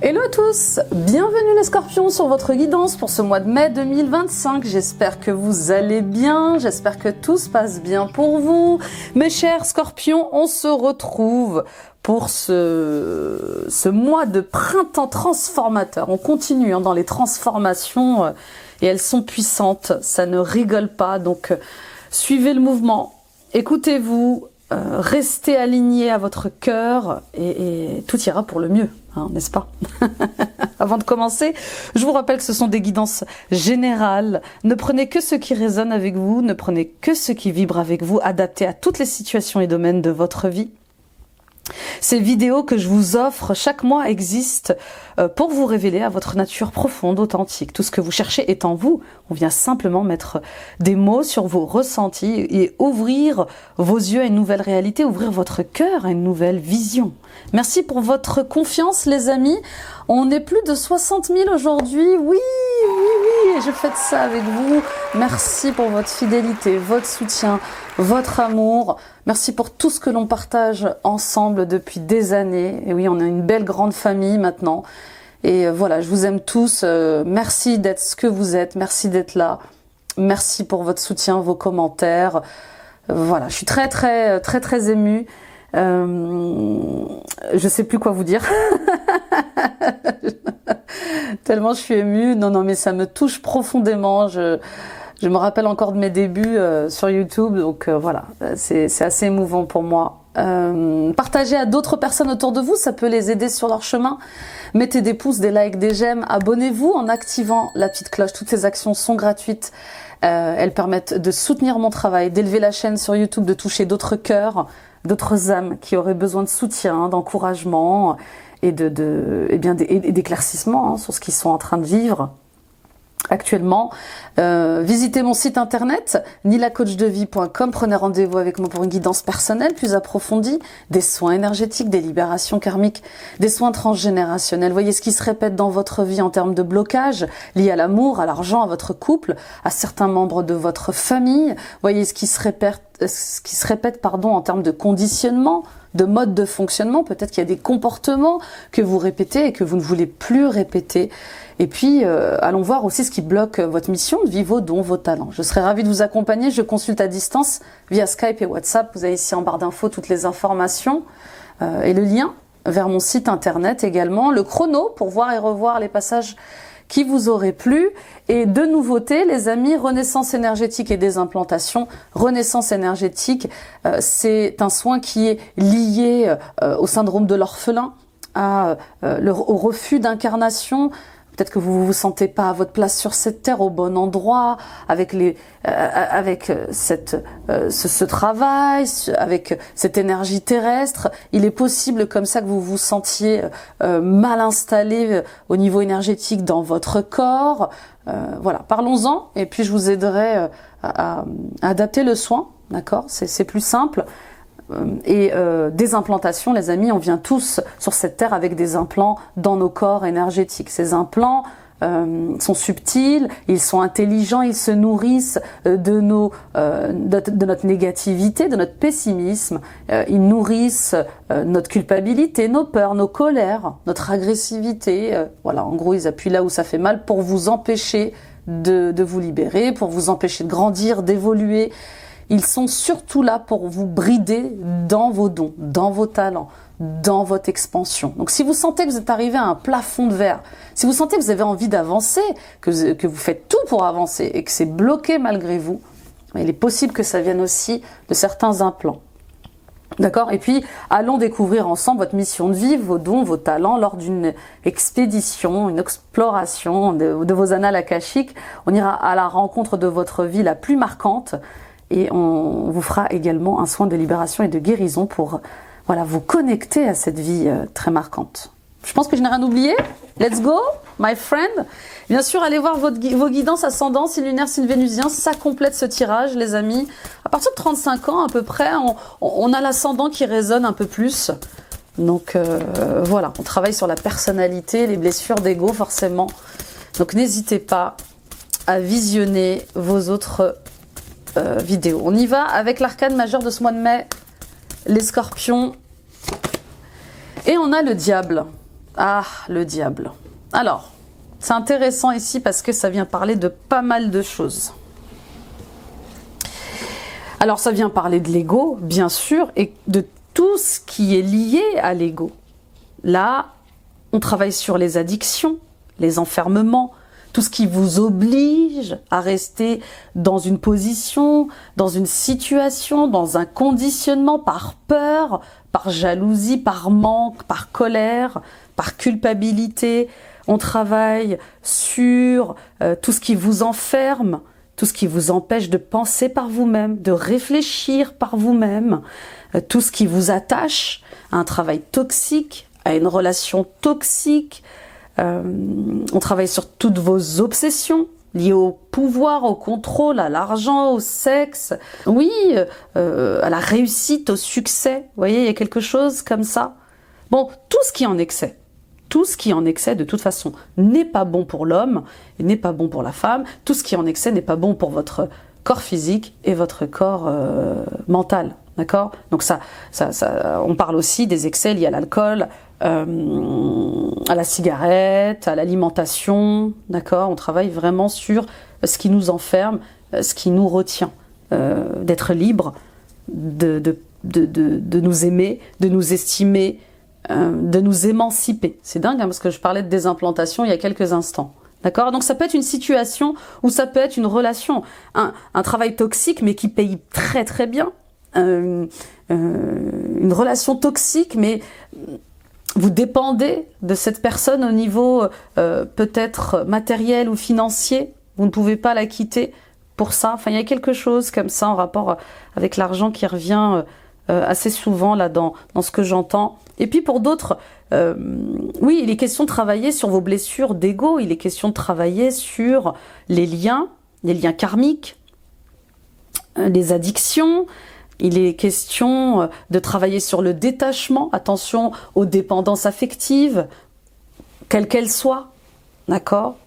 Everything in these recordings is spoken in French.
Hello à tous, bienvenue les scorpions sur votre guidance pour ce mois de mai 2025. J'espère que vous allez bien, j'espère que tout se passe bien pour vous. Mes chers scorpions, on se retrouve pour ce mois de printemps transformateur. On continue dans les transformations et elles sont puissantes, ça ne rigole pas. Donc suivez le mouvement, écoutez-vous, restez alignés à votre cœur et tout ira pour le mieux. N'est-ce pas? Avant de commencer, je vous rappelle que ce sont des guidances générales. Ne prenez que ce qui résonne avec vous, ne prenez que ce qui vibre avec vous, adapté à toutes les situations et domaines de votre vie. Ces vidéos que je vous offre chaque mois existent pour vous révéler à votre nature profonde, authentique. Tout ce que vous cherchez est en vous. On vient simplement mettre des mots sur vos ressentis et ouvrir vos yeux à une nouvelle réalité, ouvrir votre cœur à une nouvelle vision. Merci pour votre confiance, les amis. On est plus de 60 000 aujourd'hui. Oui, et je fête ça avec vous. Merci pour votre fidélité, votre soutien, votre amour. Merci pour tout ce que l'on partage ensemble depuis des années. Et oui, on a une belle grande famille maintenant. Et voilà, je vous aime tous. Merci d'être ce que vous êtes. Merci d'être là. Merci pour votre soutien, vos commentaires. Voilà, je suis très émue. Je sais plus quoi vous dire. Tellement je suis émue. Non, mais ça me touche profondément. Je me rappelle encore de mes débuts sur YouTube, donc voilà, c'est assez émouvant pour moi. Partagez à d'autres personnes autour de vous, ça peut les aider sur leur chemin. Mettez des pouces, des likes, des j'aime, abonnez-vous en activant la petite cloche. Toutes ces actions sont gratuites. Elles permettent de soutenir mon travail, d'élever la chaîne sur YouTube, de toucher d'autres cœurs, d'autres âmes qui auraient besoin de soutien, d'encouragement et d'éclaircissement sur ce qu'ils sont en train de vivre actuellement. Visitez mon site internet nilacoachdevie.com, prenez rendez-vous avec moi pour une guidance personnelle plus approfondie, des soins énergétiques, des libérations karmiques, des soins transgénérationnels. Voyez ce qui se répète dans votre vie en termes de blocage liés à l'amour, à l'argent, à votre couple, à certains membres de votre famille. Voyez ce qui se répète en termes de conditionnement, de mode de fonctionnement. Peut-être qu'il y a des comportements que vous répétez et que vous ne voulez plus répéter. Et puis, allons voir aussi ce qui bloque votre mission de vivre vos dons, vos talents. Je serai ravie de vous accompagner. Je consulte à distance via Skype et WhatsApp. Vous avez ici en barre d'infos toutes les informations et le lien vers mon site internet également. Le chrono pour voir et revoir les passages qui vous auraient plu. Et de nouveautés, les amis, renaissance énergétique et désimplantation. Renaissance énergétique, c'est un soin qui est lié au syndrome de l'orphelin, au refus d'incarnation. Peut-être que vous vous sentez pas à votre place sur cette terre, au bon endroit, avec ce travail, avec cette énergie terrestre. Il est possible comme ça que vous vous sentiez mal installé au niveau énergétique dans votre corps. Voilà, parlons-en et puis je vous aiderai à adapter le soin, d'accord? C'est plus simple. Et des implantations, les amis, on vient tous sur cette terre avec des implants dans nos corps énergétiques. Ces implants sont subtils, ils sont intelligents, ils se nourrissent de notre négativité, de notre pessimisme. Ils nourrissent notre culpabilité, nos peurs, nos colères, notre agressivité. Voilà, en gros, ils appuient là où ça fait mal pour vous empêcher de vous libérer, pour vous empêcher de grandir, d'évoluer. Ils sont surtout là pour vous brider dans vos dons, dans vos talents, dans votre expansion. Donc si vous sentez que vous êtes arrivé à un plafond de verre, si vous sentez que vous avez envie d'avancer, que vous faites tout pour avancer et que c'est bloqué malgré vous, il est possible que ça vienne aussi de certains implants. D'accord? Et puis, allons découvrir ensemble votre mission de vie, vos dons, vos talents lors d'une expédition, une exploration de vos annales akashiques. On ira à la rencontre de votre vie la plus marquante. Et on vous fera également un soin de libération et de guérison pour vous connecter à cette vie très marquante. Je pense que je n'ai rien oublié. Let's go, my friend. Bien sûr, allez voir vos guidances ascendants, signe lunaire, signe vénusien. Ça complète ce tirage, les amis. À partir de 35 ans, à peu près, on a l'ascendant qui résonne un peu plus. Donc voilà, on travaille sur la personnalité, les blessures d'ego, forcément. Donc n'hésitez pas à visionner vos autres vidéo. On y va avec l'arcane majeur de ce mois de mai, les scorpions. Et on a le diable. Ah, le diable. Alors, c'est intéressant ici parce que ça vient parler de pas mal de choses. Alors, ça vient parler de l'ego, bien sûr, et de tout ce qui est lié à l'ego. Là, on travaille sur les addictions, les enfermements, tout ce qui vous oblige à rester dans une position, dans une situation, dans un conditionnement par peur, par jalousie, par manque, par colère, par culpabilité. On travaille sur tout ce qui vous enferme, tout ce qui vous empêche de penser par vous-même, de réfléchir par vous-même, tout ce qui vous attache à un travail toxique, à une relation toxique. On travaille sur toutes vos obsessions liées au pouvoir, au contrôle, à l'argent, au sexe, oui, à la réussite, au succès. Vous voyez, il y a quelque chose comme ça. Bon, tout ce qui est en excès. Tout ce qui est en excès, de toute façon, n'est pas bon pour l'homme, n'est pas bon pour la femme. Tout ce qui est en excès n'est pas bon pour votre corps physique et votre corps mental. D'accord? Donc on parle aussi des excès liés à l'alcool, à la cigarette, à l'alimentation. D'accord? On travaille vraiment sur ce qui nous enferme, ce qui nous retient. D'être libre, de nous aimer, de nous estimer, de nous émanciper. C'est dingue, hein, parce que je parlais de désimplantation il y a quelques instants. D'accord? Donc ça peut être une situation ou ça peut être une relation, un travail toxique mais qui paye très très bien, une relation toxique mais vous dépendez de cette personne au niveau peut-être matériel ou financier, vous ne pouvez pas la quitter pour ça. Enfin, il y a quelque chose comme ça en rapport avec l'argent qui revient assez souvent là dans ce que j'entends. Et puis pour d'autres, oui, il est question de travailler sur vos blessures d'ego, il est question de travailler sur les liens karmiques, les addictions, il est question de travailler sur le détachement, attention aux dépendances affectives, quelles qu'elles soient, d'accord?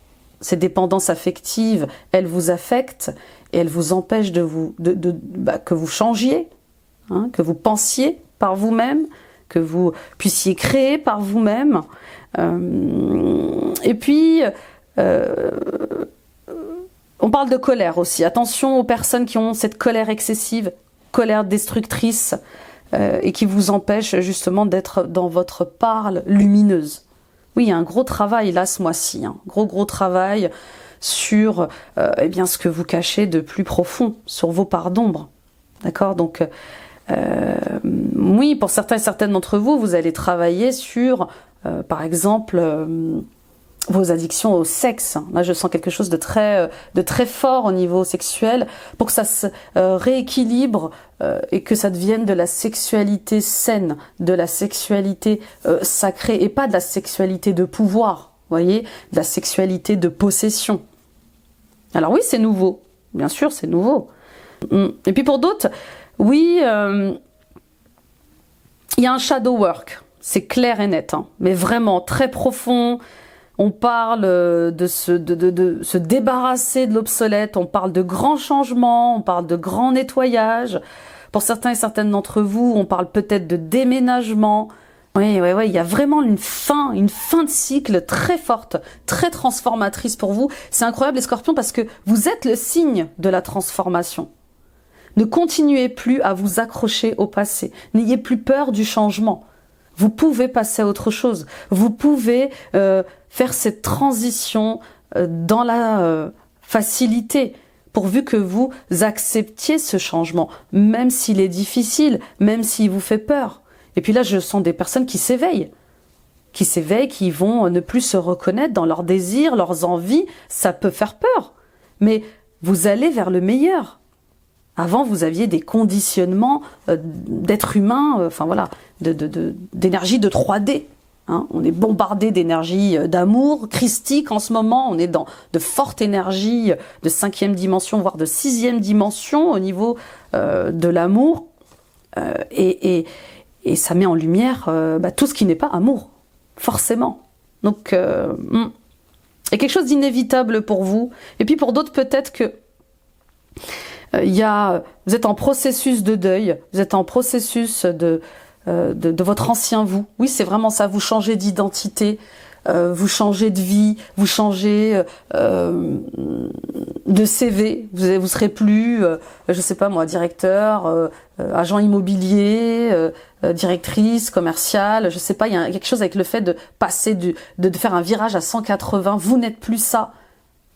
Ces dépendances affectives, elles vous affectent et elles vous empêchent que vous changiez, hein, que vous pensiez par vous-même, que vous puissiez créer par vous-même. Et puis, on parle de colère aussi. Attention aux personnes qui ont cette colère excessive, colère destructrice, et qui vous empêche justement d'être dans votre part lumineuse. Oui, il y a un gros travail là ce mois-ci, hein. Gros travail sur eh bien, ce que vous cachez de plus profond, sur vos parts d'ombre. D'accord? Donc, oui, pour certains et certaines d'entre vous, vous allez travailler sur, par exemple, vos addictions au sexe. Là, je sens quelque chose de très fort au niveau sexuel pour que ça se rééquilibre et que ça devienne de la sexualité saine, de la sexualité sacrée et pas de la sexualité de pouvoir, voyez, de la sexualité de possession. Alors oui, c'est nouveau. Bien sûr, c'est nouveau. Et puis pour d'autres, oui, il y a un shadow work. C'est clair et net, hein, mais vraiment très profond. On parle de se débarrasser de l'obsolète, on parle de grands changements, on parle de grands nettoyages. Pour certains et certaines d'entre vous, on parle peut-être de déménagement. Oui, il y a vraiment une fin de cycle très forte, très transformatrice pour vous. C'est incroyable les scorpions parce que vous êtes le signe de la transformation. Ne continuez plus à vous accrocher au passé. N'ayez plus peur du changement. Vous pouvez passer à autre chose. Vous pouvez faire cette transition dans la facilité, pourvu que vous acceptiez ce changement, même s'il est difficile, même s'il vous fait peur. Et puis là, je sens des personnes qui s'éveillent, qui vont ne plus se reconnaître dans leurs désirs, leurs envies. Ça peut faire peur, mais vous allez vers le meilleur. Avant, vous aviez des conditionnements d'être humain, enfin voilà, d'énergie de 3D. Hein. On est bombardé d'énergie d'amour christique en ce moment. On est dans de fortes énergies de 5e dimension, voire de 6e dimension au niveau de l'amour. Et ça met en lumière tout ce qui n'est pas amour, forcément. Donc, il y a quelque chose d'inévitable pour vous. Et puis pour d'autres, peut-être que vous êtes en processus de deuil, vous êtes en processus de de votre ancien vous. Oui, c'est vraiment ça, vous changez d'identité, vous changez de vie, vous changez de CV, vous serez plus, je sais pas moi, directeur, agent immobilier, directrice, commerciale, je sais pas, il y a quelque chose avec le fait de passer, de faire un virage à 180, vous n'êtes plus ça.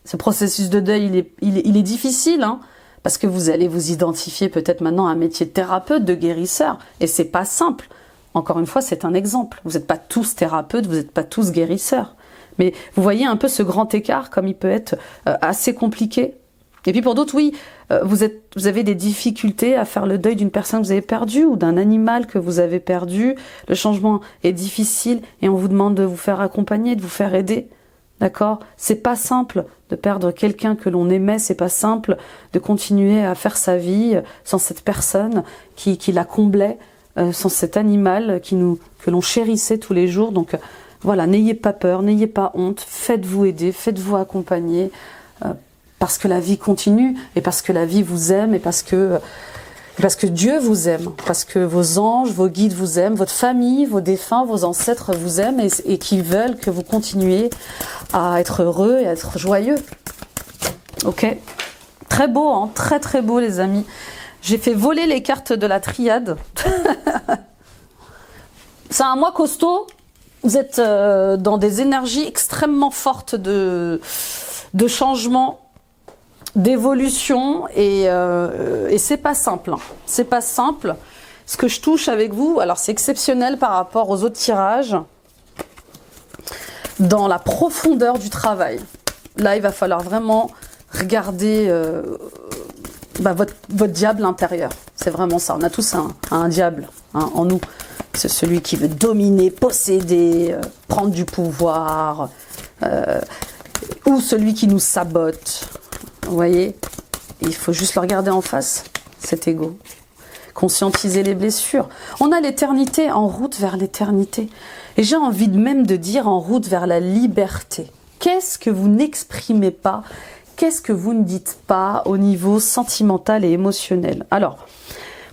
Ce processus de deuil, il est difficile, hein, parce que vous allez vous identifier peut-être maintenant à un métier de thérapeute, de guérisseur, et c'est pas simple. Encore une fois, c'est un exemple. Vous n'êtes pas tous thérapeutes, vous n'êtes pas tous guérisseurs. Mais vous voyez un peu ce grand écart, comme il peut être assez compliqué. Et puis pour d'autres, oui, vous avez des difficultés à faire le deuil d'une personne que vous avez perdue ou d'un animal que vous avez perdu. Le changement est difficile et on vous demande de vous faire accompagner, de vous faire aider. D'accord ? C'est pas simple de perdre quelqu'un que l'on aimait, c'est pas simple de continuer à faire sa vie sans cette personne qui la comblait, sans cet animal que l'on chérissait tous les jours. Donc voilà, n'ayez pas peur, n'ayez pas honte, faites-vous aider, faites-vous accompagner, parce que la vie continue, et parce que la vie vous aime, et parce que Dieu vous aime, parce que vos anges, vos guides vous aiment, votre famille, vos défunts, vos ancêtres vous aiment, et qui veulent que vous continuiez à être heureux et à être joyeux. Ok ? Très beau, hein, très très beau les amis. J'ai fait voler les cartes de la triade. C'est un mois costaud. Vous êtes dans des énergies extrêmement fortes de changement, d'évolution, et c'est pas simple. Hein. C'est pas simple. Ce que je touche avec vous, alors c'est exceptionnel par rapport aux autres tirages, dans la profondeur du travail. Là, il va falloir vraiment regarder votre diable intérieur. C'est vraiment ça. On a tous un diable, hein, en nous. C'est celui qui veut dominer, posséder, prendre du pouvoir, ou celui qui nous sabote. Vous voyez ? Il faut juste le regarder en face, cet ego. Conscientiser les blessures. On a l'éternité, en route vers l'éternité. Et j'ai envie même de dire en route vers la liberté. Qu'est-ce que vous n'exprimez pas ? Qu'est-ce que vous ne dites pas au niveau sentimental et émotionnel ? Alors,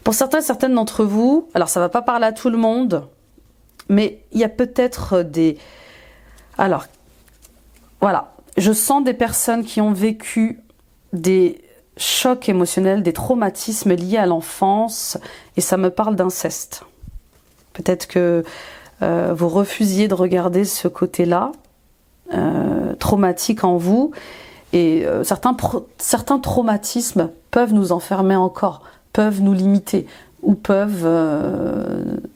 pour certaines d'entre vous, alors ça ne va pas parler à tout le monde, mais il y a peut-être des... Alors, voilà, je sens des personnes qui ont vécu des chocs émotionnels, des traumatismes liés à l'enfance, et ça me parle d'inceste. Peut-être que vous refusiez de regarder ce côté-là, traumatique en vous, et certains traumatismes peuvent nous enfermer encore, peuvent nous limiter, ou peuvent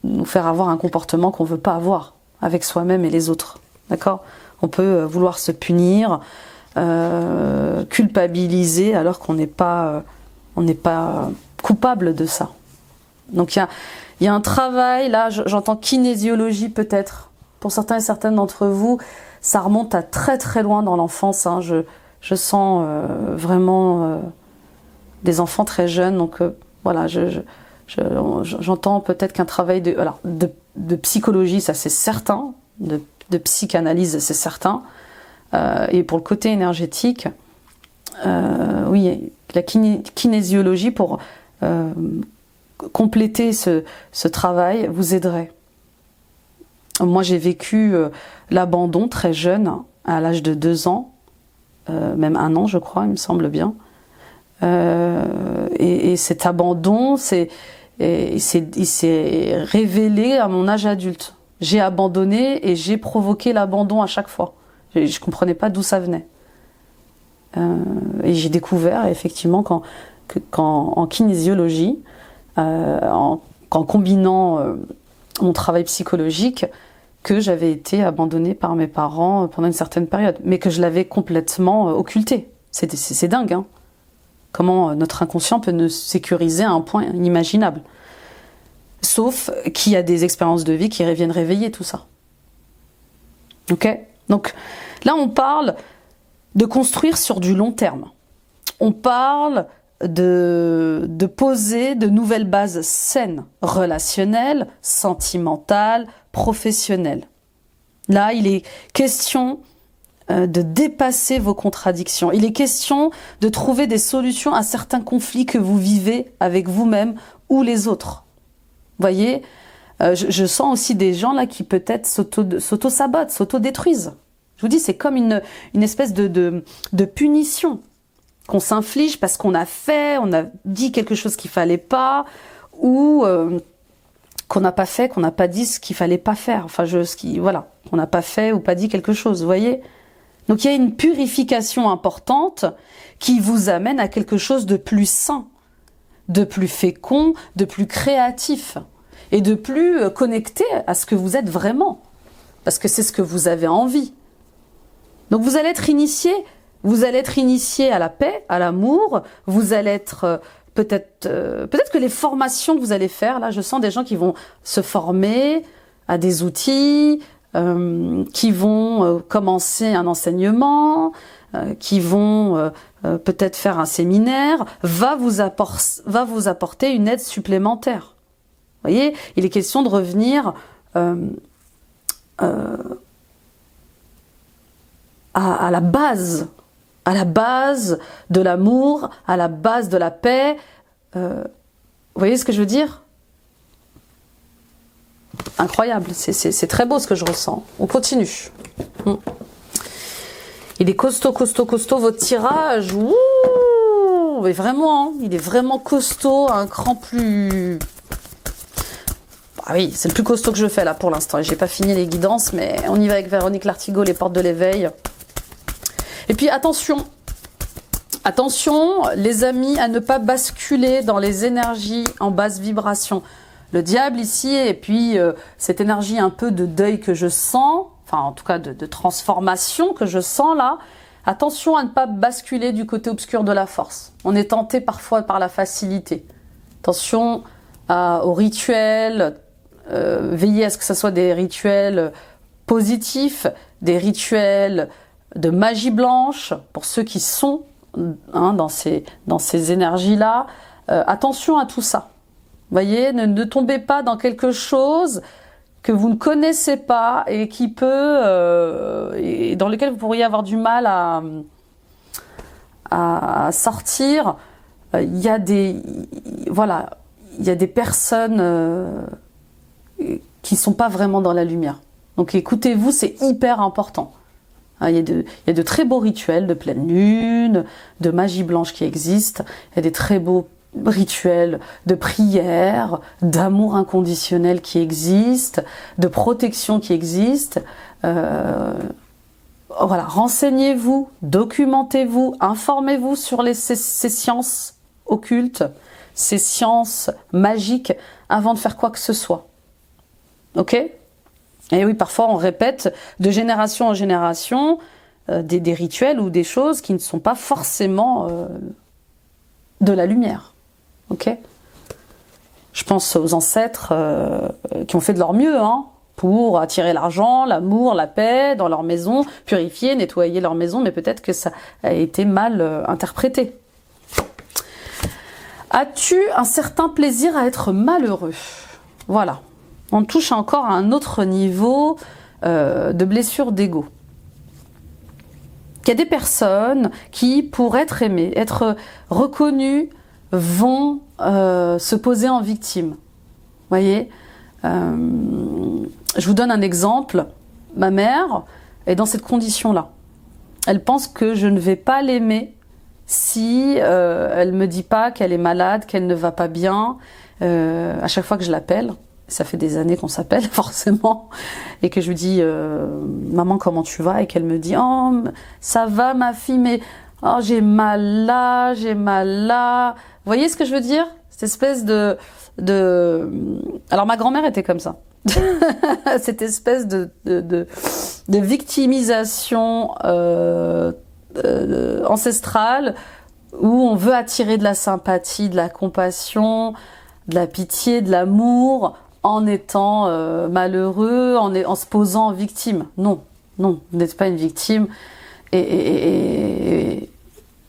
nous faire avoir un comportement qu'on ne veut pas avoir avec soi-même et les autres. D'accord ? On peut vouloir se punir, culpabiliser, alors qu'on n'est pas coupable de ça. Donc il y a un travail, là j'entends kinésiologie peut-être, pour certains et certaines d'entre vous, ça remonte à très très loin dans l'enfance, hein. Je sens vraiment des enfants très jeunes, donc voilà, j'entends peut-être qu'un travail de psychologie, ça c'est certain, de psychanalyse, c'est certain, et pour le côté énergétique, oui, la kinésiologie pour compléter ce travail vous aiderait. Moi j'ai vécu l'abandon très jeune, à l'âge de 2 ans, même 1 an je crois, il me semble bien, et cet abandon il s'est révélé à mon âge adulte. J'ai abandonné et j'ai provoqué l'abandon à chaque fois. Je ne comprenais pas d'où ça venait. Et j'ai découvert effectivement qu'en kinésiologie, en combinant mon travail psychologique, que j'avais été abandonnée par mes parents pendant une certaine période, mais que je l'avais complètement occulté. C'est dingue, hein, comment notre inconscient peut nous sécuriser à un point inimaginable. Sauf qu'il y a des expériences de vie qui viennent réveiller tout ça. Ok ? Donc là, on parle de construire sur du long terme. On parle de poser de nouvelles bases saines, relationnelles, sentimentales, professionnelles. Là, il est question de dépasser vos contradictions. Il est question de trouver des solutions à certains conflits que vous vivez avec vous-même ou les autres. Voyez, Je sens aussi des gens là qui peut-être s'auto-sabotent, s'auto-détruisent. Je vous dis, c'est comme une espèce de punition qu'on s'inflige parce qu'on a dit quelque chose qu'il fallait pas, ou qu'on n'a pas fait, qu'on n'a pas dit ce qu'il fallait pas faire. Enfin, voilà, qu'on n'a pas fait ou pas dit quelque chose, vous voyez. Donc il y a une purification importante qui vous amène à quelque chose de plus sain, de plus fécond, de plus créatif et de plus connecté à ce que vous êtes vraiment, parce que c'est ce que vous avez envie. Donc vous allez être initié à la paix, à l'amour, vous allez être peut-être que les formations que vous allez faire, là je sens des gens qui vont se former à des outils, qui vont commencer un enseignement, qui vont peut-être faire un séminaire, va vous apporter une aide supplémentaire. Vous voyez, il est question de revenir à la base de l'amour, à la base de la paix. Vous voyez ce que je veux dire? Incroyable, c'est très beau ce que je ressens. On continue. Il est costaud, votre tirage. Ouh, mais vraiment, hein, il est vraiment costaud, un cran plus... Ah oui, c'est le plus costaud que je fais là pour l'instant. J'ai pas fini les guidances, mais on y va avec Véronique Lartigot, les portes de l'éveil. Et puis attention, les amis, à ne pas basculer dans les énergies en basse vibration. Le diable ici, et puis cette énergie un peu de deuil que je sens, enfin en tout cas de transformation que je sens là, attention à ne pas basculer du côté obscur de la force. On est tenté parfois par la facilité. Attention aux rituels, veillez à ce que ce soit des rituels positifs, des rituels de magie blanche, pour ceux qui sont dans ces énergies-là. Attention à tout ça. Vous voyez, ne tombez pas dans quelque chose que vous ne connaissez pas et qui peut, et dans lequel vous pourriez avoir du mal à sortir. Il y a des personnes qui sont pas vraiment dans la lumière. Donc écoutez-vous, c'est hyper important. Il y a de très beaux rituels de pleine lune, de magie blanche qui existent. Il y a des très beaux rituels de prière, d'amour inconditionnel qui existent, de protection qui existent. Voilà, renseignez-vous, documentez-vous, informez-vous sur ces sciences occultes, ces sciences magiques, avant de faire quoi que ce soit. Ok ? Et oui, parfois on répète de génération en génération des rituels ou des choses qui ne sont pas forcément de la lumière. Ok ? Je pense aux ancêtres qui ont fait de leur mieux pour attirer l'argent, l'amour, la paix dans leur maison, purifier, nettoyer leur maison, mais peut-être que ça a été mal interprété. As-tu un certain plaisir à être malheureux ? Voilà. On touche encore à un autre niveau de blessure d'ego. Il y a des personnes qui, pour être aimées, être reconnues, vont se poser en victime. Vous voyez, je vous donne un exemple. Ma mère est dans cette condition-là. Elle pense que je ne vais pas l'aimer si elle me dit pas qu'elle est malade, qu'elle ne va pas bien. À chaque fois que je l'appelle, ça fait des années qu'on s'appelle forcément, et que je lui dis maman comment tu vas, et qu'elle me dit oh ça va ma fille, mais oh j'ai mal là. Vous voyez ce que je veux dire? Cette espèce de alors ma grand-mère était comme ça. Cette espèce de victimisation ancestrale où on veut attirer de la sympathie, de la compassion, de la pitié, de l'amour, en étant malheureux, en se posant en victime. Non, vous n'êtes pas une victime. Et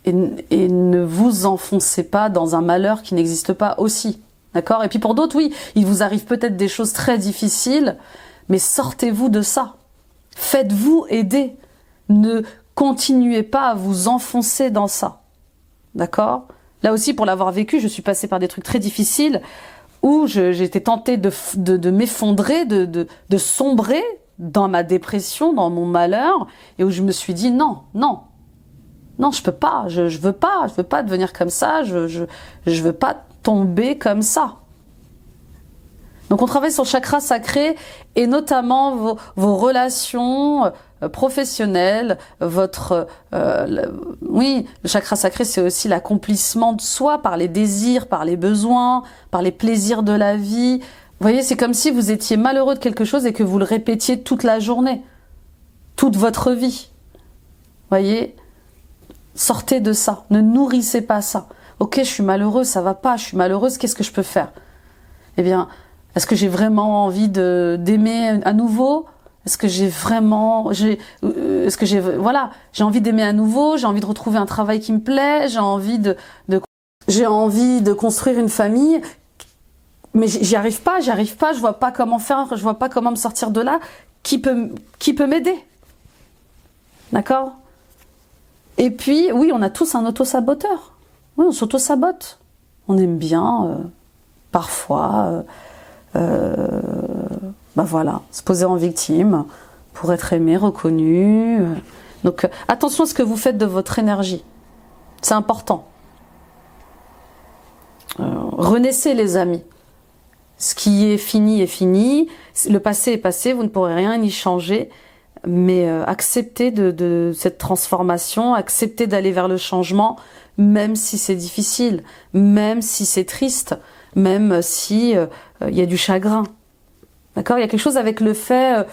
ne vous enfoncez pas dans un malheur qui n'existe pas aussi. D'accord ? Et puis pour d'autres, oui, il vous arrive peut-être des choses très difficiles, mais sortez-vous de ça. Faites-vous aider. Ne continuez pas à vous enfoncer dans ça. D'accord ? Là aussi, pour l'avoir vécu, je suis passée par des trucs très difficiles où j'étais tentée de m'effondrer, de sombrer dans ma dépression, dans mon malheur, et où je me suis dit non, non, non, je peux pas, je veux pas devenir comme ça, je veux pas tomber comme ça. Donc on travaille sur le chakra sacré et notamment vos relations professionnelles, oui, le chakra sacré c'est aussi l'accomplissement de soi par les désirs, par les besoins, par les plaisirs de la vie. Vous voyez, c'est comme si vous étiez malheureux de quelque chose et que vous le répétiez toute la journée, toute votre vie. Vous voyez, sortez de ça, ne nourrissez pas ça. Ok, je suis malheureuse, ça va pas, je suis malheureuse, qu'est-ce que je peux faire? Eh bien, est-ce que j'ai vraiment envie d'aimer à nouveau? Est-ce que voilà, j'ai envie d'aimer à nouveau, j'ai envie de retrouver un travail qui me plaît, j'ai envie de construire une famille, mais j'y arrive pas, je vois pas comment faire, je vois pas comment me sortir de là. Qui peut m'aider? D'accord? Et puis, oui, on a tous un auto-saboteur. Oui, on s'auto-sabote. On aime bien, parfois, voilà, se poser en victime pour être aimé, reconnu. Donc, attention à ce que vous faites de votre énergie. C'est important. Renaissez, les amis. Ce qui est fini est fini. Le passé est passé, vous ne pourrez rien y changer. Mais acceptez de cette transformation, acceptez d'aller vers le changement, même si c'est difficile, même si c'est triste, même si y a du chagrin. D'accord? Il y a quelque chose avec le fait,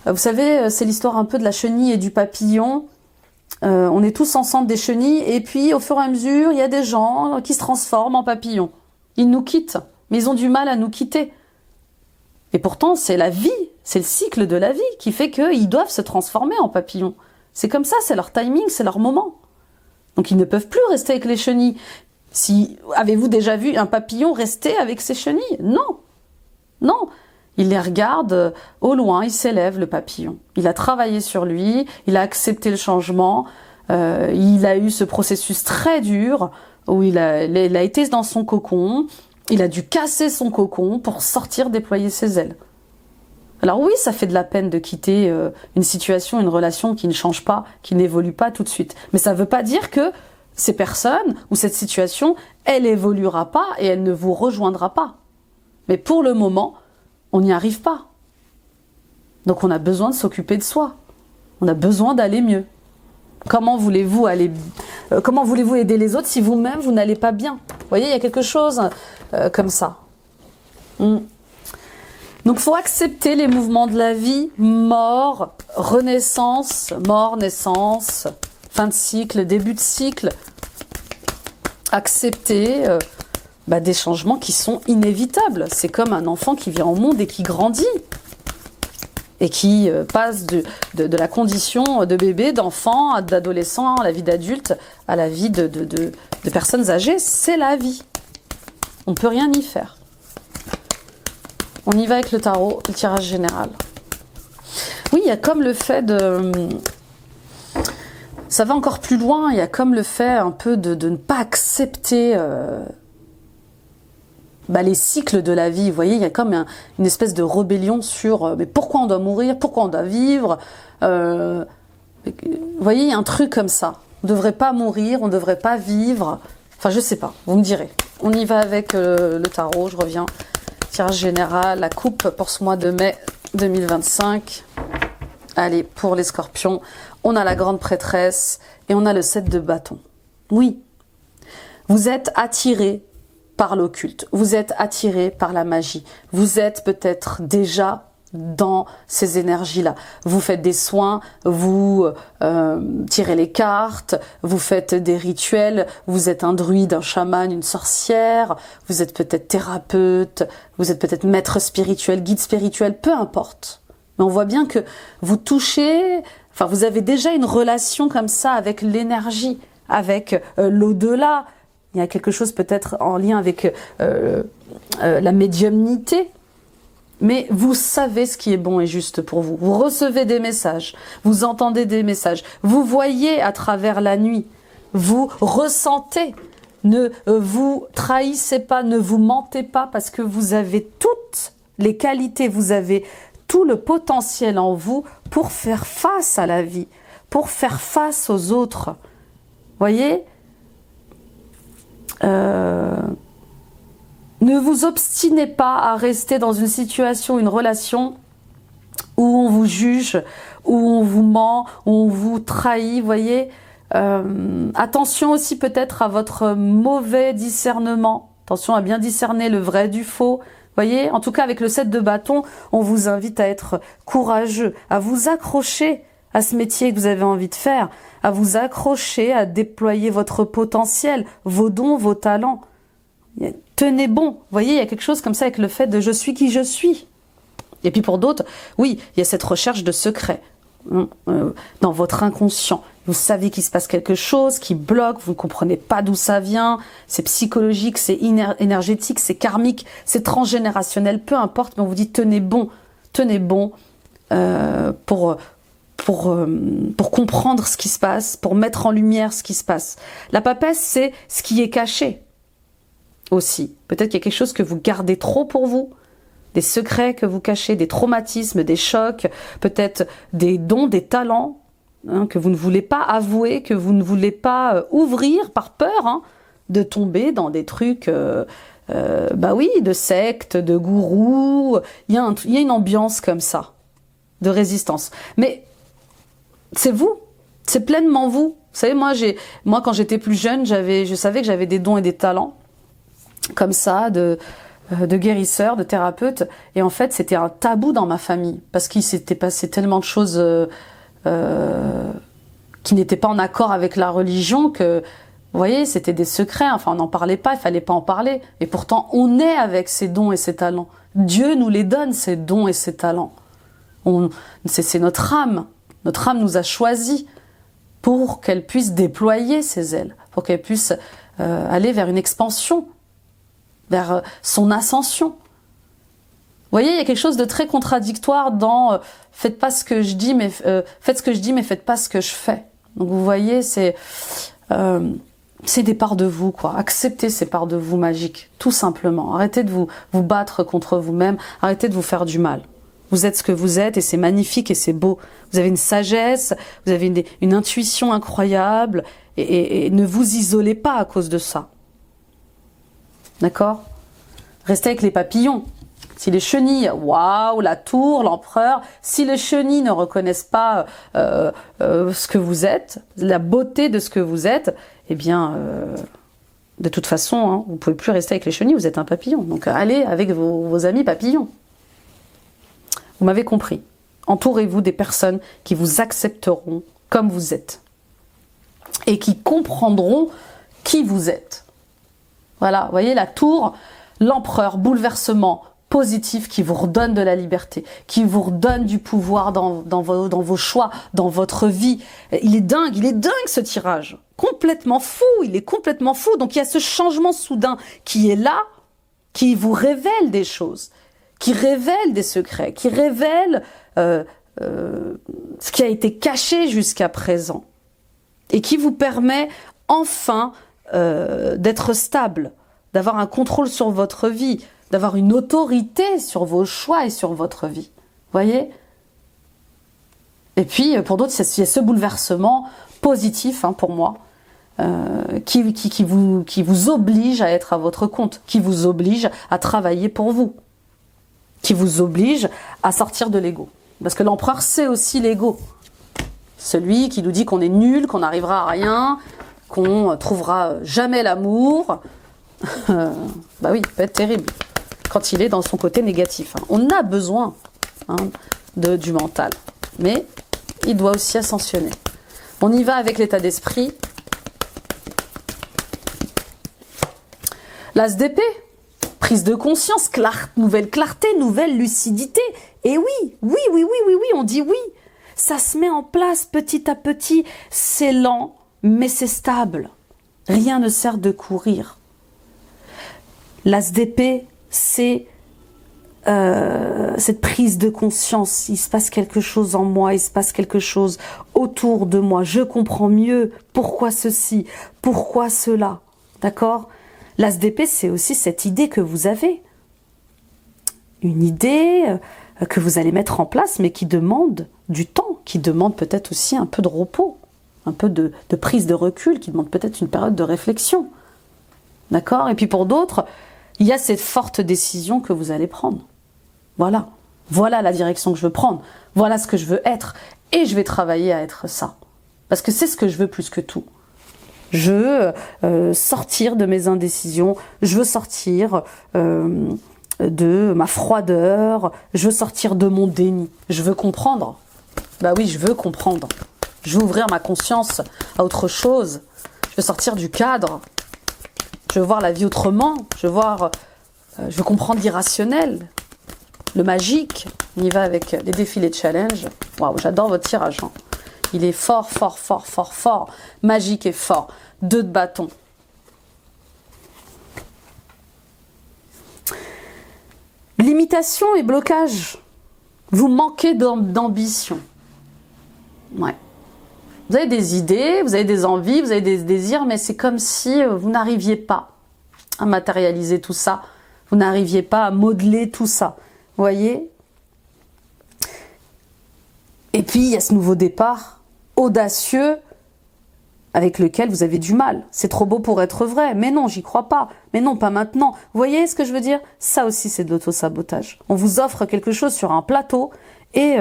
vous savez, c'est l'histoire un peu de la chenille et du papillon. On est tous ensemble des chenilles, et puis au fur et à mesure, il y a des gens qui se transforment en papillons. Ils nous quittent, mais ils ont du mal à nous quitter. Et pourtant, c'est la vie, c'est le cycle de la vie qui fait qu'ils doivent se transformer en papillons. C'est comme ça, c'est leur timing, c'est leur moment. Donc ils ne peuvent plus rester avec les chenilles. Avez-vous déjà vu un papillon rester avec ses chenilles? Non, non. Il les regarde au loin, il s'élève, le papillon. Il a travaillé sur lui, il a accepté le changement, il a eu ce processus très dur où il a été dans son cocon. Il a dû casser son cocon pour sortir, déployer ses ailes. Alors oui, ça fait de la peine de quitter une situation, une relation qui ne change pas, qui n'évolue pas tout de suite. Mais ça ne veut pas dire que ces personnes ou cette situation, elle évoluera pas et elle ne vous rejoindra pas. Mais pour le moment, on n'y arrive pas. Donc on a besoin de s'occuper de soi. On a besoin d'aller mieux. Comment voulez-vous aider les autres si vous-même, vous n'allez pas bien? Vous voyez, il y a quelque chose comme ça. Donc, il faut accepter les mouvements de la vie, mort, renaissance, mort, naissance, fin de cycle, début de cycle. Accepter des changements qui sont inévitables. C'est comme un enfant qui vient au monde et qui grandit. Et qui passe de la condition de bébé, d'enfant, d'adolescent, à la vie d'adulte, à la vie de personnes âgées. C'est la vie. On ne peut rien y faire. On y va avec le tarot, le tirage général. Oui, il y a comme le fait de... Ça va encore plus loin, il y a comme le fait un peu de ne pas accepter... les cycles de la vie, vous voyez, il y a comme une espèce de rébellion sur mais pourquoi on doit mourir, pourquoi on doit vivre. Vous voyez, il y a un truc comme ça. On ne devrait pas mourir, on ne devrait pas vivre. Enfin, je sais pas, vous me direz. On y va avec le tarot, je reviens. Tirage général, la coupe pour ce mois de mai 2025. Allez, pour les scorpions, on a la grande prêtresse et on a le 7 de bâton. Oui, vous êtes attirés par l'occulte, vous êtes attiré par la magie, vous êtes peut-être déjà dans ces énergies-là. Vous faites des soins, vous tirez les cartes, vous faites des rituels, vous êtes un druide, un chaman, une sorcière, vous êtes peut-être thérapeute, vous êtes peut-être maître spirituel, guide spirituel, peu importe. Mais on voit bien que vous touchez, enfin vous avez déjà une relation comme ça avec l'énergie, avec l'au-delà. Il y a quelque chose peut-être en lien avec la médiumnité. Mais vous savez ce qui est bon et juste pour vous. Vous recevez des messages, vous entendez des messages, vous voyez à travers la nuit, vous ressentez Ne vous trahissez pas, ne vous mentez pas, parce que vous avez toutes les qualités, vous avez tout le potentiel en vous pour faire face à la vie, pour faire face aux autres. Voyez, ne vous obstinez pas à rester dans une situation, une relation où on vous juge, où on vous ment, où on vous trahit, voyez. Attention aussi peut-être à votre mauvais discernement. Attention à bien discerner le vrai du faux. Voyez, en tout cas avec le 7 de bâton, on vous invite à être courageux, à vous accrocher à ce métier que vous avez envie de faire, à vous accrocher, à déployer votre potentiel, vos dons, vos talents. Tenez bon. Voyez, il y a quelque chose comme ça avec le fait de je suis qui je suis. Et puis pour d'autres, oui, il y a cette recherche de secret dans votre inconscient. Vous savez qu'il se passe quelque chose qui bloque, vous ne comprenez pas d'où ça vient, c'est psychologique, c'est énergétique, c'est karmique, c'est transgénérationnel, peu importe, mais on vous dit tenez bon pour comprendre ce qui se passe, pour mettre en lumière ce qui se passe. La papesse, c'est ce qui est caché aussi. Peut-être qu'il y a quelque chose que vous gardez trop pour vous, des secrets que vous cachez, des traumatismes, des chocs, peut-être des dons, des talents que vous ne voulez pas avouer, que vous ne voulez pas ouvrir par peur de tomber dans des trucs, bah oui, de sectes, de gourous. Il y a une ambiance comme ça, de résistance. Mais c'est vous, c'est pleinement vous. Vous savez, moi quand j'étais plus jeune, je savais que j'avais des dons et des talents comme ça, de guérisseur, de thérapeute, et en fait c'était un tabou dans ma famille parce qu'il s'était passé tellement de choses qui n'étaient pas en accord avec la religion que, vous voyez, c'était des secrets, enfin on n'en parlait pas, il fallait pas en parler, et pourtant on est avec ces dons et ces talents. Dieu nous les donne, ces dons et ces talents. C'est notre âme nous a choisis pour qu'elle puisse déployer ses ailes, pour qu'elle puisse aller vers une expansion, vers son ascension. Vous voyez, il y a quelque chose de très contradictoire dans faites pas ce que je dis, mais faites ce que je dis, mais faites pas ce que je fais. Donc vous voyez, c'est des parts de vous, quoi. Acceptez ces parts de vous magiques, tout simplement. Arrêtez de vous battre contre vous-même, arrêtez de vous faire du mal. Vous êtes ce que vous êtes et c'est magnifique et c'est beau. Vous avez une sagesse, vous avez une intuition incroyable et ne vous isolez pas à cause de ça. D'accord ? Restez avec les papillons. Si les chenilles, waouh, la tour, l'empereur, si les chenilles ne reconnaissent pas ce que vous êtes, la beauté de ce que vous êtes, eh bien, de toute façon, vous ne pouvez plus rester avec les chenilles, vous êtes un papillon. Donc allez avec vos amis papillons. Vous m'avez compris. Entourez-vous des personnes qui vous accepteront comme vous êtes et qui comprendront qui vous êtes. Voilà, vous voyez, la tour, l'empereur, bouleversement positif qui vous redonne de la liberté, qui vous redonne du pouvoir dans vos choix, dans votre vie. Il est dingue ce tirage. Complètement fou, il est complètement fou. Donc il y a ce changement soudain qui est là, qui vous révèle des choses, qui révèle des secrets, qui révèle ce qui a été caché jusqu'à présent et qui vous permet enfin d'être stable, d'avoir un contrôle sur votre vie, d'avoir une autorité sur vos choix et sur votre vie. Voyez ? Et puis, pour d'autres, il y a ce bouleversement positif, pour moi, qui vous oblige à être à votre compte, qui vous oblige à travailler pour vous, qui vous oblige à sortir de l'ego. Parce que l'empereur, c'est aussi l'ego. Celui qui nous dit qu'on est nul, qu'on n'arrivera à rien, qu'on trouvera jamais l'amour. Bah oui, peut être terrible quand il est dans son côté négatif. On a besoin du mental, mais il doit aussi ascensionner. On y va avec l'état d'esprit. L'as d'épée, prise de conscience, nouvelle clarté, nouvelle lucidité. Et oui, on dit oui. Ça se met en place petit à petit. C'est lent, mais c'est stable. Rien ne sert de courir. L'as d'épée, c'est cette prise de conscience. Il se passe quelque chose en moi, il se passe quelque chose autour de moi. Je comprends mieux pourquoi ceci, pourquoi cela. D'accord? L'as d'épée, c'est aussi cette idée que vous avez. Une idée que vous allez mettre en place, mais qui demande du temps, qui demande peut-être aussi un peu de repos, un peu de prise de recul, qui demande peut-être une période de réflexion. D'accord? Et puis pour d'autres, il y a cette forte décision que vous allez prendre. Voilà. Voilà la direction que je veux prendre. Voilà ce que je veux être. Et je vais travailler à être ça. Parce que c'est ce que je veux plus que tout. Je veux sortir de mes indécisions. Je veux sortir de ma froideur. Je veux sortir de mon déni. Je veux comprendre. Bah oui, je veux comprendre. Je veux ouvrir ma conscience à autre chose. Je veux sortir du cadre. Je veux voir la vie autrement. Je veux comprendre l'irrationnel, le magique. On y va avec les défis, les challenges. Waouh, j'adore votre tirage. Hein. Il est fort, fort, fort, fort, fort. Magique et fort. 2 de bâton. Limitation et blocage. Vous manquez d'ambition. Ouais. Vous avez des idées, vous avez des envies, vous avez des désirs, mais c'est comme si vous n'arriviez pas à matérialiser tout ça. Vous n'arriviez pas à modeler tout ça. Vous voyez? Et puis, il y a ce nouveau départ audacieux avec lequel vous avez du mal. C'est trop beau pour être vrai. Mais non, j'y crois pas. Mais non, pas maintenant. Vous voyez ce que je veux dire? Ça aussi, c'est de l'auto-sabotage. On vous offre quelque chose sur un plateau et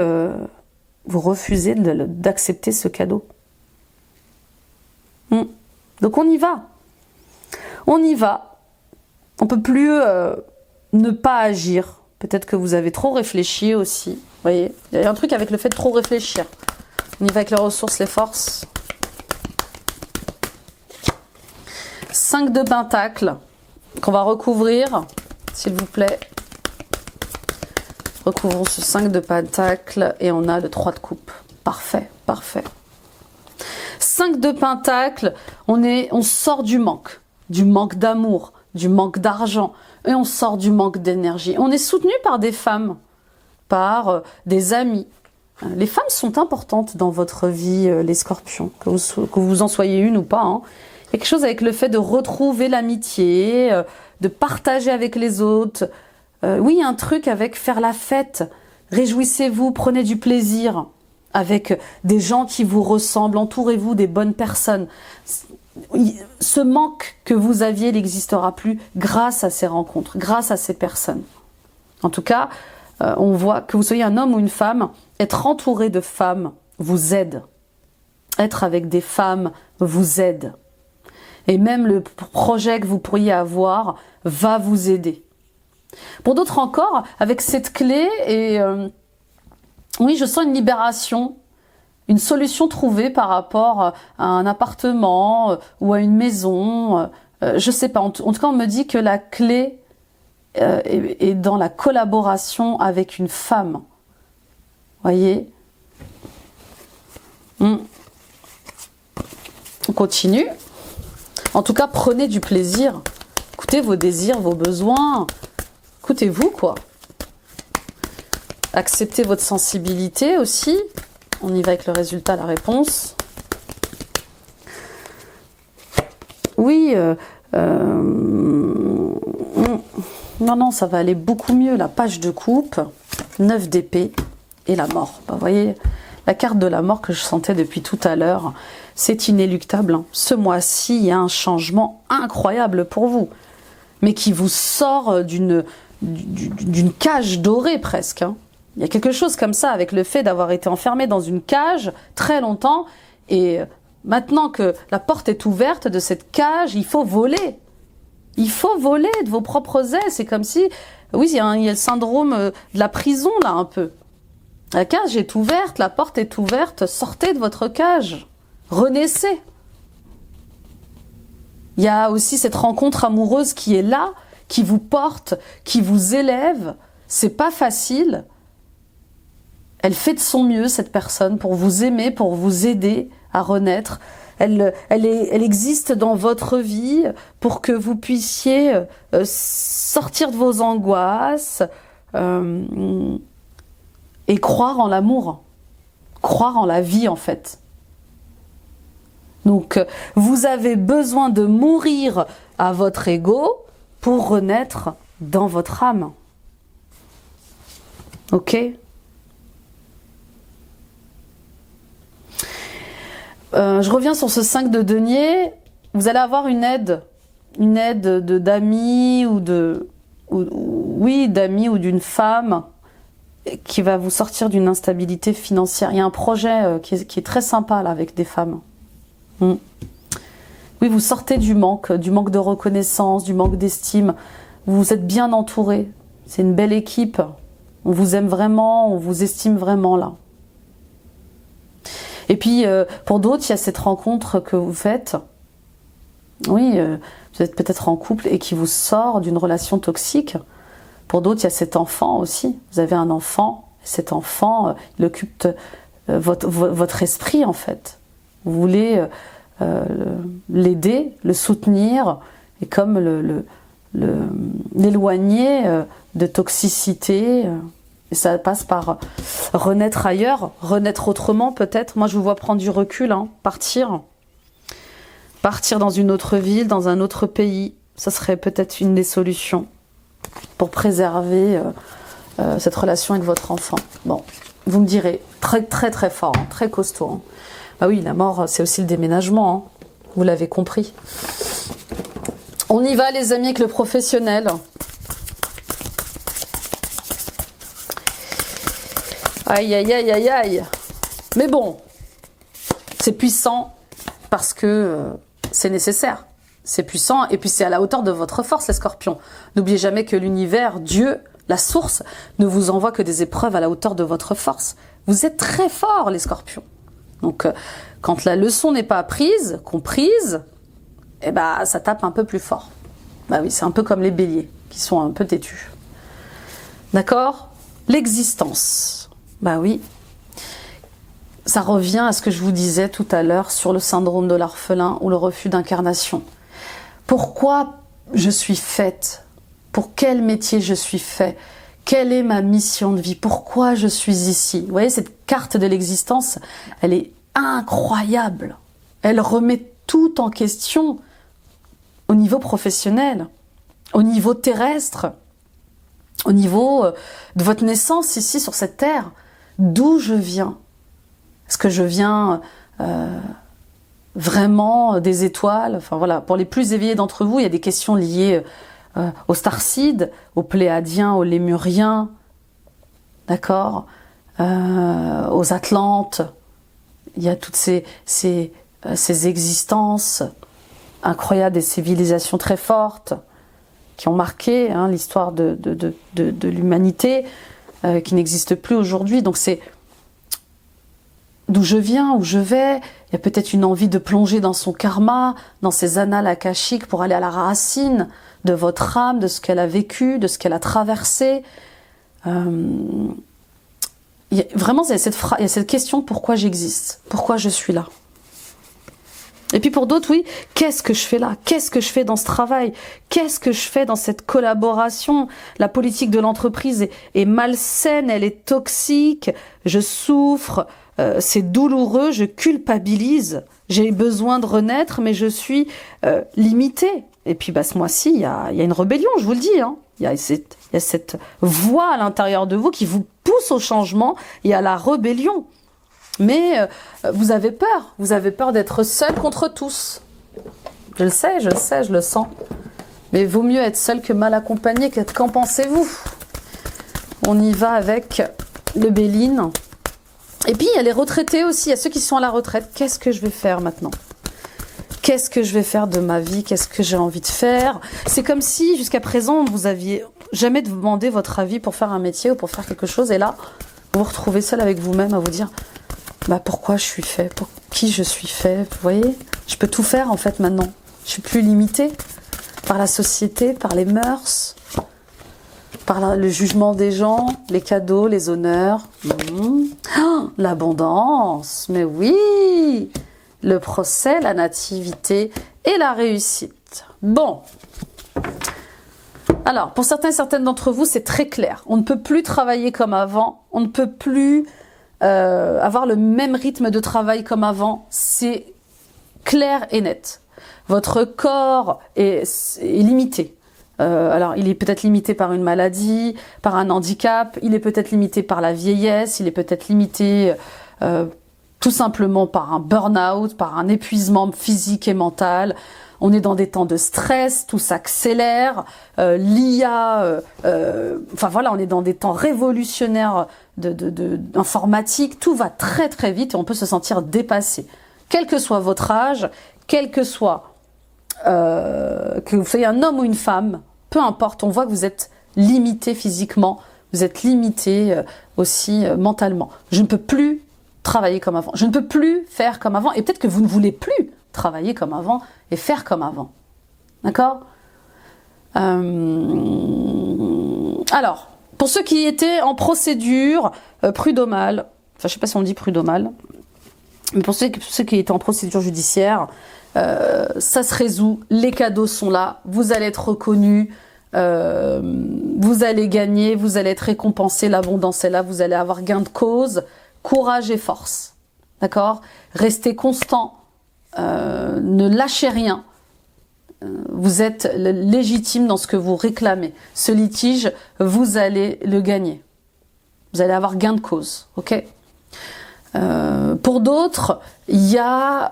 vous refusez d'accepter ce cadeau. Donc on y va. On y va. On peut plus ne pas agir. Peut-être que vous avez trop réfléchi aussi. Vous voyez, il y a un truc avec le fait de trop réfléchir. On y va avec les ressources, les forces. 5 de pentacles qu'on va recouvrir, s'il vous plaît. Recouvrons ce 5 de pentacles et on a le 3 de coupe. Parfait, parfait. 5 de pentacles, on sort du manque d'amour, du manque d'argent et on sort du manque d'énergie. On est soutenu par des femmes, par des amis. Les femmes sont importantes dans votre vie, les scorpions, que vous en soyez une ou pas. Hein. Il y a quelque chose avec le fait de retrouver l'amitié, de partager avec les autres. Oui, il y a un truc avec faire la fête. Réjouissez-vous, prenez du plaisir avec des gens qui vous ressemblent. Entourez-vous des bonnes personnes. Ce manque que vous aviez n'existera plus grâce à ces rencontres, grâce à ces personnes. En tout cas, on voit que vous soyez un homme ou une femme, être entouré de femmes vous aide. Être avec des femmes vous aide. Et même le projet que vous pourriez avoir va vous aider. Pour d'autres encore, avec cette clé, oui, je sens une libération, une solution trouvée par rapport à un appartement ou à une maison. Je sais pas, en tout cas on me dit que la clé est dans la collaboration avec une femme. Voyez? On continue. En tout cas, prenez du plaisir. Écoutez vos désirs, vos besoins. Écoutez-vous, quoi. Acceptez votre sensibilité aussi. On y va avec le résultat, la réponse. Oui, non, ça va aller beaucoup mieux. La page de coupe, 9 d'épée et la mort. Vous voyez, la carte de la mort que je sentais depuis tout à l'heure, c'est inéluctable. Hein. Ce mois-ci, il y a un changement incroyable pour vous, mais qui vous sort d'une cage dorée presque. Hein. Il y a quelque chose comme ça avec le fait d'avoir été enfermé dans une cage très longtemps et maintenant que la porte est ouverte de cette cage, il faut voler. Il faut voler de vos propres ailes. C'est comme si, oui, il y a le syndrome de la prison là un peu. La cage est ouverte, la porte est ouverte, sortez de votre cage. Renaissez. Il y a aussi cette rencontre amoureuse qui est là, qui vous porte, qui vous élève. C'est pas facile. Elle fait de son mieux, cette personne, pour vous aimer, pour vous aider à renaître. Elle existe dans votre vie pour que vous puissiez sortir de vos angoisses et croire en l'amour, croire en la vie en fait. Donc, vous avez besoin de mourir à votre ego pour renaître dans votre âme. Ok? Je reviens sur ce 5 de denier. Vous allez avoir une aide d'amis d'amis ou d'une femme qui va vous sortir d'une instabilité financière. Il y a un projet qui est très sympa là avec des femmes. Oui, vous sortez du manque de reconnaissance, du manque d'estime. Vous êtes bien entouré. C'est une belle équipe. On vous aime vraiment, on vous estime vraiment là. Et puis, pour d'autres, il y a cette rencontre que vous faites. Oui, vous êtes peut-être en couple et qui vous sort d'une relation toxique. Pour d'autres, il y a cet enfant aussi. Vous avez un enfant. Cet enfant, il occupe votre esprit, en fait. Vous voulez l'aider, le soutenir et comme l'éloigner de toxicité. Et ça passe par renaître ailleurs, renaître autrement peut-être. Moi, je vous vois prendre du recul, hein, partir dans une autre ville, dans un autre pays. Ça serait peut-être une des solutions pour préserver cette relation avec votre enfant. Bon, vous me direz, très très très fort, hein, très costaud. Hein. Bah oui, la mort, c'est aussi le déménagement, hein, vous l'avez compris. On y va les amis avec le professionnel. Aïe, aïe, aïe, aïe, aïe. Mais bon, c'est puissant parce que c'est nécessaire. C'est puissant et puis c'est à la hauteur de votre force, les scorpions. N'oubliez jamais que l'univers, Dieu, la source, ne vous envoie que des épreuves à la hauteur de votre force. Vous êtes très forts, les scorpions. Donc, quand la leçon n'est pas comprise, eh ben, ça tape un peu plus fort. Bah oui, c'est un peu comme les béliers, qui sont un peu têtus. D'accord ? L'existence. Bah oui, ça revient à ce que je vous disais tout à l'heure sur le syndrome de l'orphelin ou le refus d'incarnation. Pourquoi je suis faite? Pour quel métier je suis fait? Quelle est ma mission de vie? Pourquoi je suis ici? Vous voyez, cette carte de l'existence, elle est incroyable. Elle remet tout en question au niveau professionnel, au niveau terrestre, au niveau de votre naissance ici sur cette terre. D'où je viens? Est-ce que je viens vraiment des étoiles? Enfin voilà, pour les plus éveillés d'entre vous, il y a des questions liées aux Starcides, aux Pléadiens, aux Lémuriens, d'accord, aux Atlantes. Il y a toutes ces existences incroyables, des civilisations très fortes qui ont marqué hein, l'histoire de l'humanité. Qui n'existe plus aujourd'hui. Donc c'est d'où je viens, où je vais. Il y a peut-être une envie de plonger dans son karma, dans ses annales akashiques pour aller à la racine de votre âme, de ce qu'elle a vécu, de ce qu'elle a traversé. Vraiment, il y a cette question, pourquoi j'existe? Pourquoi je suis là? Et puis pour d'autres, oui, qu'est-ce que je fais là? Qu'est-ce que je fais dans ce travail? Qu'est-ce que je fais dans cette collaboration? La politique de l'entreprise est malsaine, elle est toxique, je souffre, c'est douloureux, je culpabilise, j'ai besoin de renaître, mais je suis limitée. Et puis ce mois-ci, il y a une rébellion, je vous le dis. Hein. Il y a cette voix à l'intérieur de vous qui vous pousse au changement et à la rébellion. Mais vous avez peur d'être seul contre tous. Je le sais, je le sens. Mais vaut mieux être seul que mal accompagné. Qu'en pensez-vous? On y va avec le Béline. Et puis il y a les retraités aussi, il y a ceux qui sont à la retraite. Qu'est-ce que je vais faire maintenant? Qu'est-ce que je vais faire de ma vie? Qu'est-ce que j'ai envie de faire? C'est comme si jusqu'à présent vous aviez jamais demandé votre avis pour faire un métier ou pour faire quelque chose. Et là, vous vous retrouvez seul avec vous-même à vous dire... pourquoi je suis fait, pour qui je suis fait, vous voyez, je peux tout faire en fait maintenant, je suis plus limitée par la société, par les mœurs, par le jugement des gens, les cadeaux, les honneurs, l'abondance, mais oui, le procès, la nativité et la réussite. Bon, alors pour certains et certaines d'entre vous c'est très clair, on ne peut plus travailler comme avant, on ne peut plus avoir le même rythme de travail comme avant, c'est clair et net. votre corps est limité. Alors, il est peut-être limité par une maladie, par un handicap, il est peut-être limité par la vieillesse, il est peut-être limité tout simplement par un burn-out, par un épuisement physique et mental. On est dans des temps de stress, tout s'accélère, l'IA, enfin voilà, on est dans des temps révolutionnaires d'informatique, tout va très très vite et on peut se sentir dépassé. Quel que soit votre âge, quel que soit, que vous soyez un homme ou une femme, peu importe, on voit que vous êtes limité physiquement, vous êtes limité aussi mentalement. Je ne peux plus travailler comme avant, je ne peux plus faire comme avant, et peut-être que vous ne voulez plus travailler comme avant et faire comme avant. D'accord ? Alors, pour ceux qui étaient en procédure prud'homale, enfin je sais pas si on dit prud'homale, mais pour ceux qui étaient en procédure judiciaire, ça se résout, les cadeaux sont là, vous allez être reconnus, vous allez gagner, vous allez être récompensé, l'abondance est là, vous allez avoir gain de cause, courage et force. D'accord ? Restez constant. Ne lâchez rien, vous êtes légitime dans ce que vous réclamez. Ce litige, vous allez le gagner. Vous allez avoir gain de cause, ok ? Pour d'autres, il y a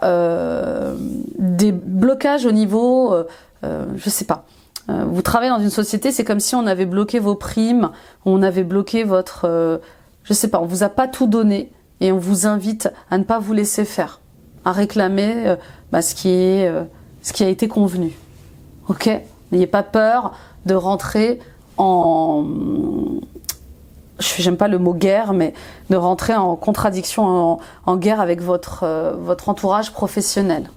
des blocages au niveau, je sais pas. Vous travaillez dans une société, c'est comme si on avait bloqué vos primes, on avait bloqué votre, je sais pas, on vous a pas tout donné et on vous invite à ne pas vous laisser faire, à réclamer ce qui a été convenu. Ok ? N'ayez pas peur de rentrer en... J'aime pas le mot guerre, mais de rentrer en contradiction, en guerre avec votre entourage professionnel.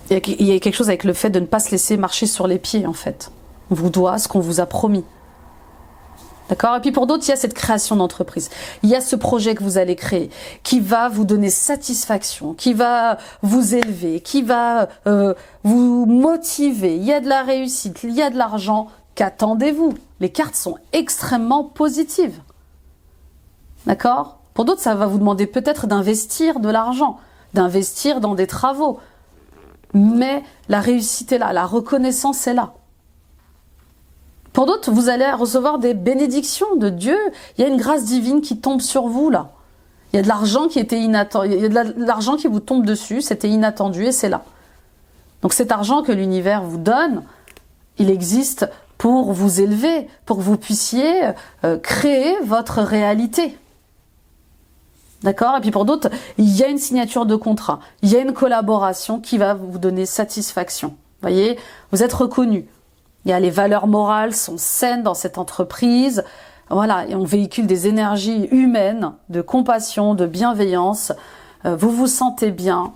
Il y a quelque chose avec le fait de ne pas se laisser marcher sur les pieds, en fait. On vous doit ce qu'on vous a promis. D'accord ? Et puis pour d'autres, il y a cette création d'entreprise. Il y a ce projet que vous allez créer, qui va vous donner satisfaction, qui va vous élever, qui va vous motiver. Il y a de la réussite, il y a de l'argent. Qu'attendez-vous ? Les cartes sont extrêmement positives. D'accord ? Pour d'autres, ça va vous demander peut-être d'investir de l'argent, d'investir dans des travaux. Mais la réussite est là, la reconnaissance est là. Pour d'autres, vous allez recevoir des bénédictions de Dieu. Il y a une grâce divine qui tombe sur vous, là. Il y a de l'argent qui était inattendu. Il y a de l'argent qui vous tombe dessus, c'était inattendu et c'est là. Donc cet argent que l'univers vous donne, il existe pour vous élever, pour que vous puissiez créer votre réalité. D'accord ? Et puis pour d'autres, il y a une signature de contrat. Il y a une collaboration qui va vous donner satisfaction. Vous voyez ? Vous êtes reconnu. Il y a les valeurs morales sont saines dans cette entreprise. Voilà, et on véhicule des énergies humaines, de compassion, de bienveillance. Vous vous sentez bien.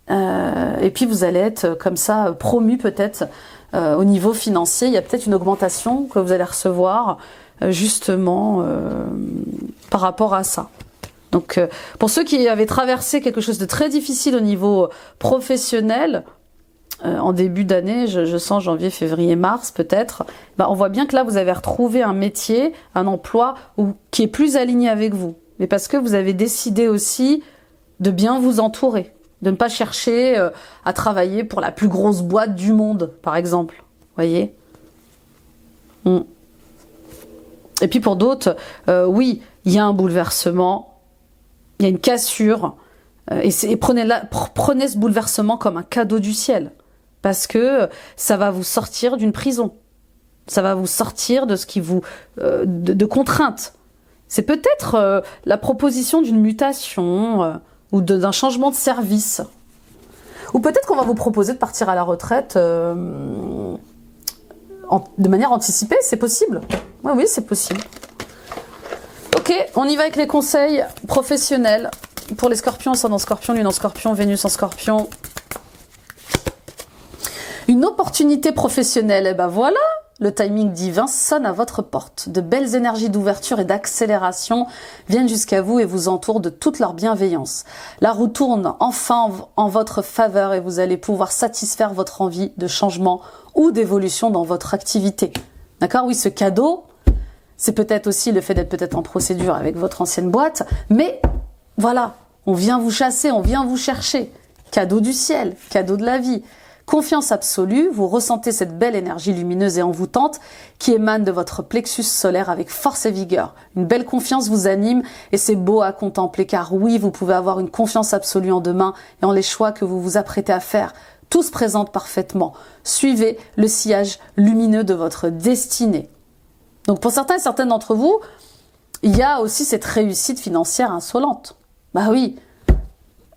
Et puis vous allez être comme ça promu peut-être au niveau financier. Il y a peut-être une augmentation que vous allez recevoir justement par rapport à ça. Donc pour ceux qui avaient traversé quelque chose de très difficile au niveau professionnel, en début d'année, je sens janvier, février, mars peut-être, on voit bien que là vous avez retrouvé un métier, un emploi qui est plus aligné avec vous. Mais parce que vous avez décidé aussi de bien vous entourer, de ne pas chercher à travailler pour la plus grosse boîte du monde, par exemple. Voyez ? Et puis pour d'autres, oui, il y a un bouleversement, il y a une cassure, et prenez ce bouleversement comme un cadeau du ciel. Parce que ça va vous sortir d'une prison. Ça va vous sortir de ce qui vous... de contraintes. C'est peut-être la proposition d'une mutation ou d'un changement de service. Ou peut-être qu'on va vous proposer de partir à la retraite de manière anticipée. C'est possible. Oui, c'est possible. Ok, on y va avec les conseils professionnels. Pour les scorpions, ascendant scorpion, lune en scorpion, Vénus en scorpion. Une opportunité professionnelle, et ben voilà, le timing divin sonne à votre porte. De belles énergies d'ouverture et d'accélération viennent jusqu'à vous et vous entourent de toute leur bienveillance. La roue tourne enfin en votre faveur et vous allez pouvoir satisfaire votre envie de changement ou d'évolution dans votre activité. D'accord ? Oui, ce cadeau, c'est peut-être aussi le fait d'être peut-être en procédure avec votre ancienne boîte, mais voilà, on vient vous chasser, on vient vous chercher. Cadeau du ciel, cadeau de la vie. Confiance absolue, vous ressentez cette belle énergie lumineuse et envoûtante qui émane de votre plexus solaire avec force et vigueur. Une belle confiance vous anime et c'est beau à contempler car oui, vous pouvez avoir une confiance absolue en demain et en les choix que vous vous apprêtez à faire. Tout se présente parfaitement. Suivez le sillage lumineux de votre destinée. Donc pour certains et certaines d'entre vous, il y a aussi cette réussite financière insolente. Bah oui,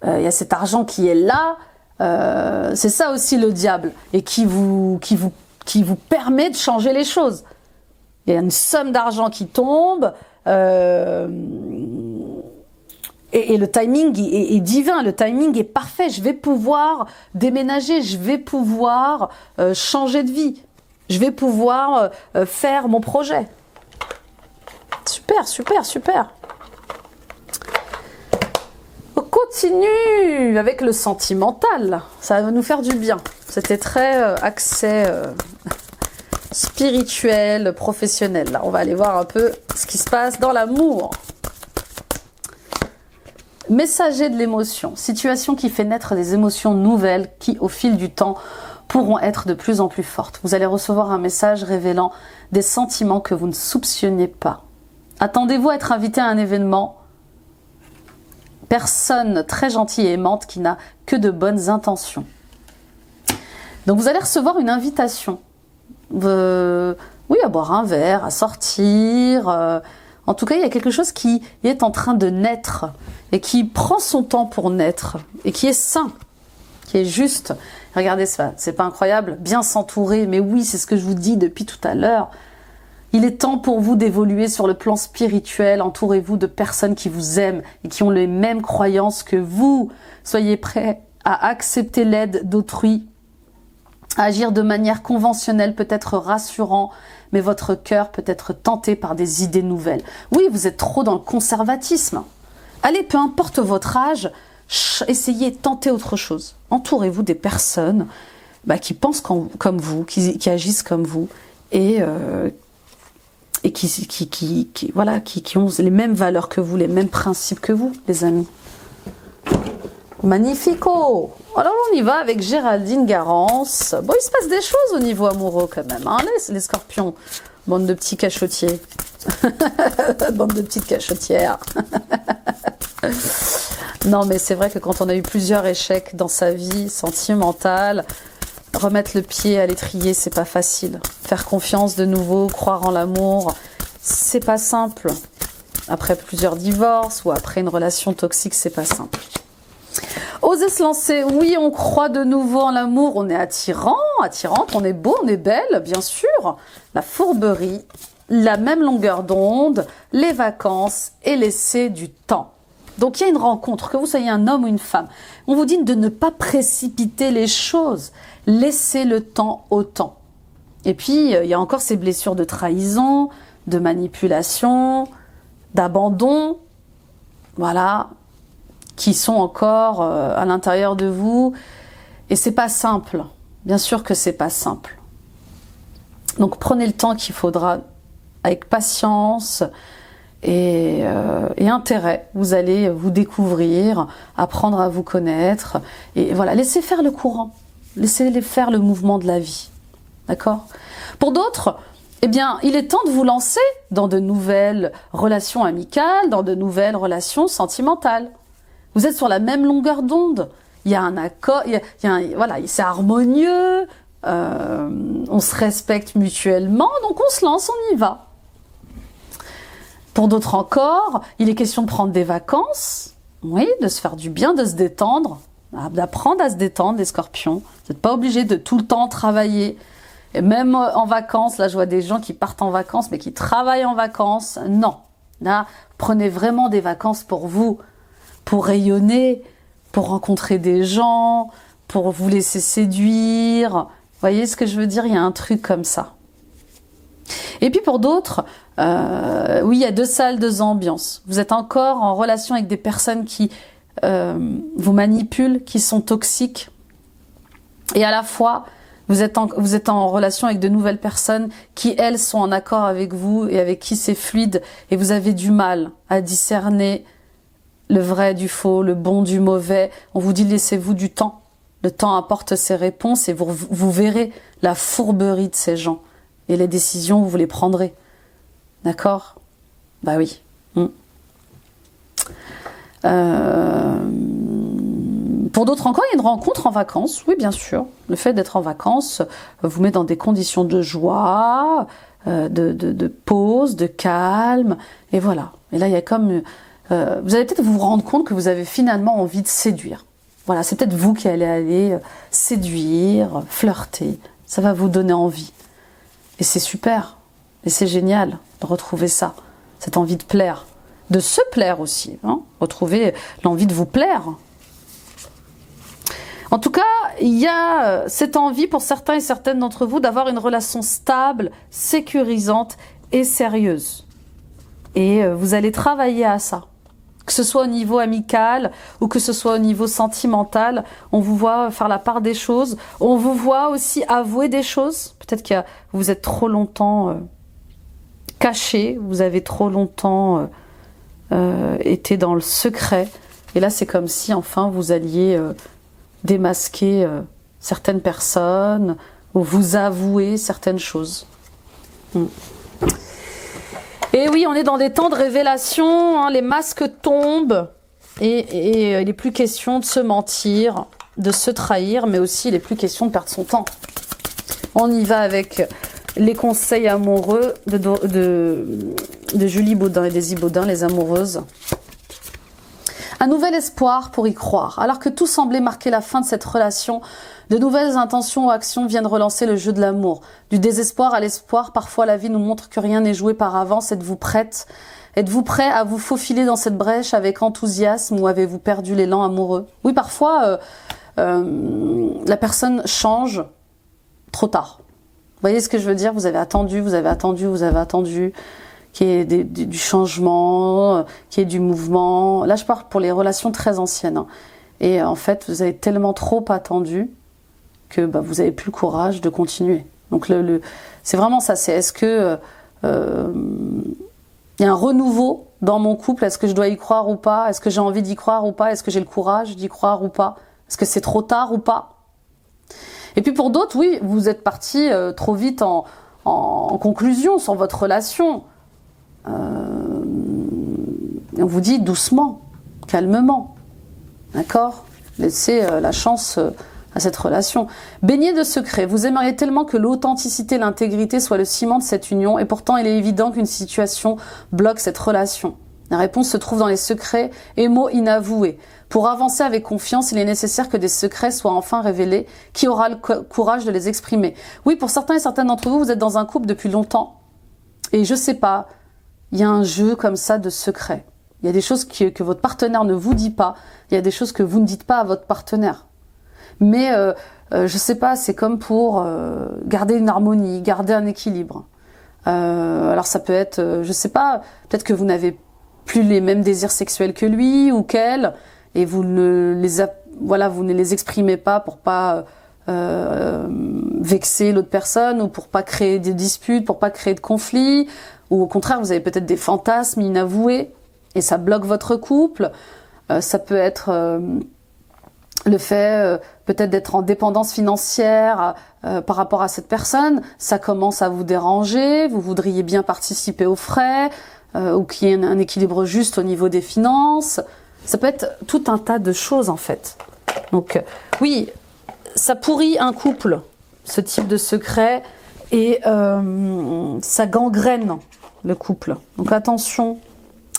il y a cet argent qui est là, c'est ça aussi le diable, et qui vous permet de changer les choses. Il y a une somme d'argent qui tombe, et le timing est divin, le timing est parfait. Je vais pouvoir déménager, je vais pouvoir changer de vie, je vais pouvoir faire mon projet. Super, super, super. On continue avec le sentimental. Ça va nous faire du bien. C'était très accès spirituel, professionnel. Là, on va aller voir un peu ce qui se passe dans l'amour. Messager de l'émotion. Situation qui fait naître des émotions nouvelles qui, au fil du temps, pourront être de plus en plus fortes. Vous allez recevoir un message révélant des sentiments que vous ne soupçonniez pas. Attendez-vous à être invité à un événement. Personne très gentille et aimante qui n'a que de bonnes intentions. Donc vous allez recevoir une invitation. Oui, à boire un verre, à sortir. En tout cas, il y a quelque chose qui est en train de naître et qui prend son temps pour naître et qui est sain, qui est juste. Regardez ça, c'est pas incroyable? Bien s'entourer, mais oui, c'est ce que je vous dis depuis tout à l'heure. Il est temps pour vous d'évoluer sur le plan spirituel. Entourez-vous de personnes qui vous aiment et qui ont les mêmes croyances que vous. Soyez prêts à accepter l'aide d'autrui, à agir de manière conventionnelle, peut-être rassurant, mais votre cœur peut être tenté par des idées nouvelles. Oui, vous êtes trop dans le conservatisme. Allez, peu importe votre âge, essayez, tentez autre chose. Entourez-vous des personnes qui pensent comme vous, qui agissent comme vous et qui ont les mêmes valeurs que vous, les mêmes principes que vous, les amis. Magnifico! Alors on y va avec Géraldine Garance. Bon, il se passe des choses au niveau amoureux quand même, hein, les scorpions. Bande de petits cachotiers. Bande de petites cachotières. Non, mais c'est vrai que quand on a eu plusieurs échecs dans sa vie sentimentale, remettre le pied à l'étrier, c'est pas facile. Faire confiance de nouveau, croire en l'amour, c'est pas simple. Après plusieurs divorces ou après une relation toxique, c'est pas simple. Oser se lancer, oui, on croit de nouveau en l'amour, on est attirant, attirante, on est beau, on est belle, bien sûr. La fourberie, la même longueur d'onde, les vacances et laisser du temps. Donc il y a une rencontre, que vous soyez un homme ou une femme. On vous dit de ne pas précipiter les choses, laissez le temps au temps. Et puis il y a encore ces blessures de trahison, de manipulation, d'abandon, voilà, qui sont encore à l'intérieur de vous. Et c'est pas simple. Bien sûr que c'est pas simple. Donc prenez le temps qu'il faudra avec patience et intérêt. Vous allez vous découvrir, apprendre à vous connaître. Et voilà, laissez faire le courant. Laissez faire le mouvement de la vie. D'accord? Pour d'autres, eh bien, il est temps de vous lancer dans de nouvelles relations amicales, dans de nouvelles relations sentimentales. Vous êtes sur la même longueur d'onde. Il y a un accord, voilà, c'est harmonieux, on se respecte mutuellement, donc on se lance, on y va. Pour d'autres encore, il est question de prendre des vacances, oui, de se faire du bien, de se détendre, d'apprendre à se détendre, les scorpions. Vous n'êtes pas obligé de tout le temps travailler. Et même en vacances, là je vois des gens qui partent en vacances, mais qui travaillent en vacances. Non, là, prenez vraiment des vacances pour vous. Pour rayonner, pour rencontrer des gens, pour vous laisser séduire. Vous voyez ce que je veux dire? Il y a un truc comme ça. Et puis pour d'autres, oui, il y a deux salles, deux ambiances. Vous êtes encore en relation avec des personnes qui vous manipulent, qui sont toxiques. Et à la fois, vous êtes en relation avec de nouvelles personnes qui, elles, sont en accord avec vous et avec qui c'est fluide. Et vous avez du mal à discerner le vrai du faux, le bon du mauvais. On vous dit laissez-vous du temps. Le temps apporte ses réponses et vous verrez la fourberie de ces gens. Et les décisions, vous les prendrez. D'accord? Bah oui. Pour d'autres encore, il y a une rencontre en vacances. Oui, bien sûr. Le fait d'être en vacances vous met dans des conditions de joie, de pause, de calme. Et voilà. Et là, il y a comme... vous allez peut-être vous rendre compte que vous avez finalement envie de séduire. Voilà, c'est peut-être vous qui allez aller séduire, flirter. Ça va vous donner envie. Et c'est super. Et c'est génial de retrouver ça. Cette envie de plaire. De se plaire aussi. Hein, retrouver l'envie de vous plaire. En tout cas, il y a cette envie pour certains et certaines d'entre vous d'avoir une relation stable, sécurisante et sérieuse. Et vous allez travailler à ça. Que ce soit au niveau amical ou que ce soit au niveau sentimental, on vous voit faire la part des choses. On vous voit aussi avouer des choses. Peut-être que vous êtes trop longtemps caché, vous avez trop longtemps été dans le secret. Et là, c'est comme si enfin vous alliez démasquer certaines personnes ou vous avouer certaines choses. Et oui, on est dans des temps de révélation, hein, les masques tombent et il n'est plus question de se mentir, de se trahir, mais aussi il n'est plus question de perdre son temps. On y va avec les conseils amoureux de Julie Baudin et Daisy Baudin, les amoureuses. Un nouvel espoir pour y croire. Alors que tout semblait marquer la fin de cette relation, de nouvelles intentions ou actions viennent relancer le jeu de l'amour. Du désespoir à l'espoir, parfois la vie nous montre que rien n'est joué par avance. Êtes-vous prête? Êtes-vous prêt à vous faufiler dans cette brèche avec enthousiasme ou avez-vous perdu l'élan amoureux? Oui, parfois, la personne change trop tard. Vous voyez ce que je veux dire? Vous avez attendu, qu'il y ait du changement, qu'il y ait du mouvement. Là, je parle pour les relations très anciennes. Hein. Et en fait, vous avez tellement trop attendu que vous n'avez plus le courage de continuer. Donc, c'est vraiment ça. C'est est-ce que y a un renouveau dans mon couple? Est-ce que je dois y croire ou pas? Est-ce que j'ai envie d'y croire ou pas? Est-ce que j'ai le courage d'y croire ou pas? Est-ce que c'est trop tard ou pas? Et puis pour d'autres, oui, vous êtes parti trop vite en conclusion sur votre relation. On vous dit doucement, calmement, d'accord? Laissez la chance à cette relation. Baignez de secrets, vous aimeriez tellement que l'authenticité et l'intégrité soient le ciment de cette union, et pourtant il est évident qu'une situation bloque cette relation. La réponse se trouve dans les secrets et mots inavoués. Pour avancer avec confiance, il est nécessaire que des secrets soient enfin révélés. Qui aura le courage de les exprimer? Oui, pour certains et certaines d'entre vous, vous êtes dans un couple depuis longtemps, et je sais pas, il y a un jeu comme ça de secrets. Il y a des choses que votre partenaire ne vous dit pas. Il y a des choses que vous ne dites pas à votre partenaire. Mais je sais pas, c'est comme pour garder une harmonie, garder un équilibre. Alors ça peut être, je sais pas, peut-être que vous n'avez plus les mêmes désirs sexuels que lui ou qu'elle, et vous ne les exprimez pas pour pas vexer l'autre personne ou pour pas créer des disputes, pour pas créer de conflits. Ou au contraire, vous avez peut-être des fantasmes inavoués et ça bloque votre couple. Ça peut être le fait peut-être d'être en dépendance financière par rapport à cette personne. Ça commence à vous déranger, vous voudriez bien participer aux frais ou qu'il y ait un équilibre juste au niveau des finances. Ça peut être tout un tas de choses en fait. Donc oui, ça pourrit un couple, ce type de secret, et ça gangrène le couple. Donc attention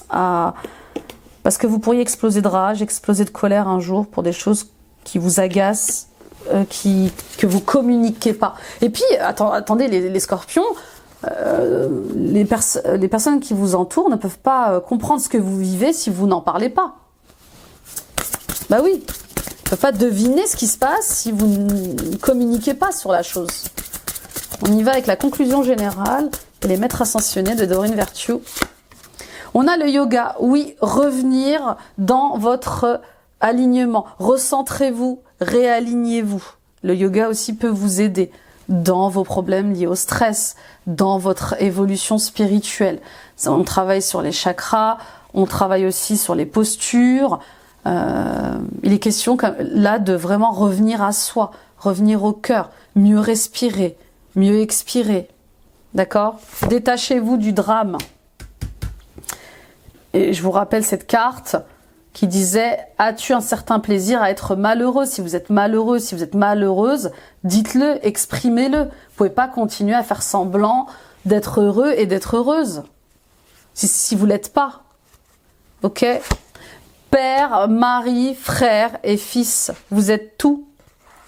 parce que vous pourriez exploser de rage, exploser de colère un jour pour des choses qui vous agacent, que vous communiquez pas. Et puis attendez, les scorpions, les personnes qui vous entourent ne peuvent pas comprendre ce que vous vivez si vous n'en parlez pas. Bah oui, ils ne peuvent pas deviner ce qui se passe si vous ne communiquez pas sur la chose. On y va avec la conclusion générale et les maîtres ascensionnés de Doreen Virtue. On a le yoga. Oui, revenir dans votre alignement. Recentrez-vous, réalignez-vous. Le yoga aussi peut vous aider dans vos problèmes liés au stress, dans votre évolution spirituelle. On travaille sur les chakras, on travaille aussi sur les postures. Il est question là de vraiment revenir à soi, revenir au cœur, mieux respirer, mieux expirer. D'accord? Détachez-vous du drame. Et je vous rappelle cette carte qui disait « As-tu un certain plaisir à être malheureux ?» Si vous êtes malheureux, si vous êtes malheureuse, dites-le, exprimez-le. Vous pouvez pas continuer à faire semblant d'être heureux et d'être heureuse. Si vous l'êtes pas. Ok? Père, mari, frère et fils, vous êtes tout.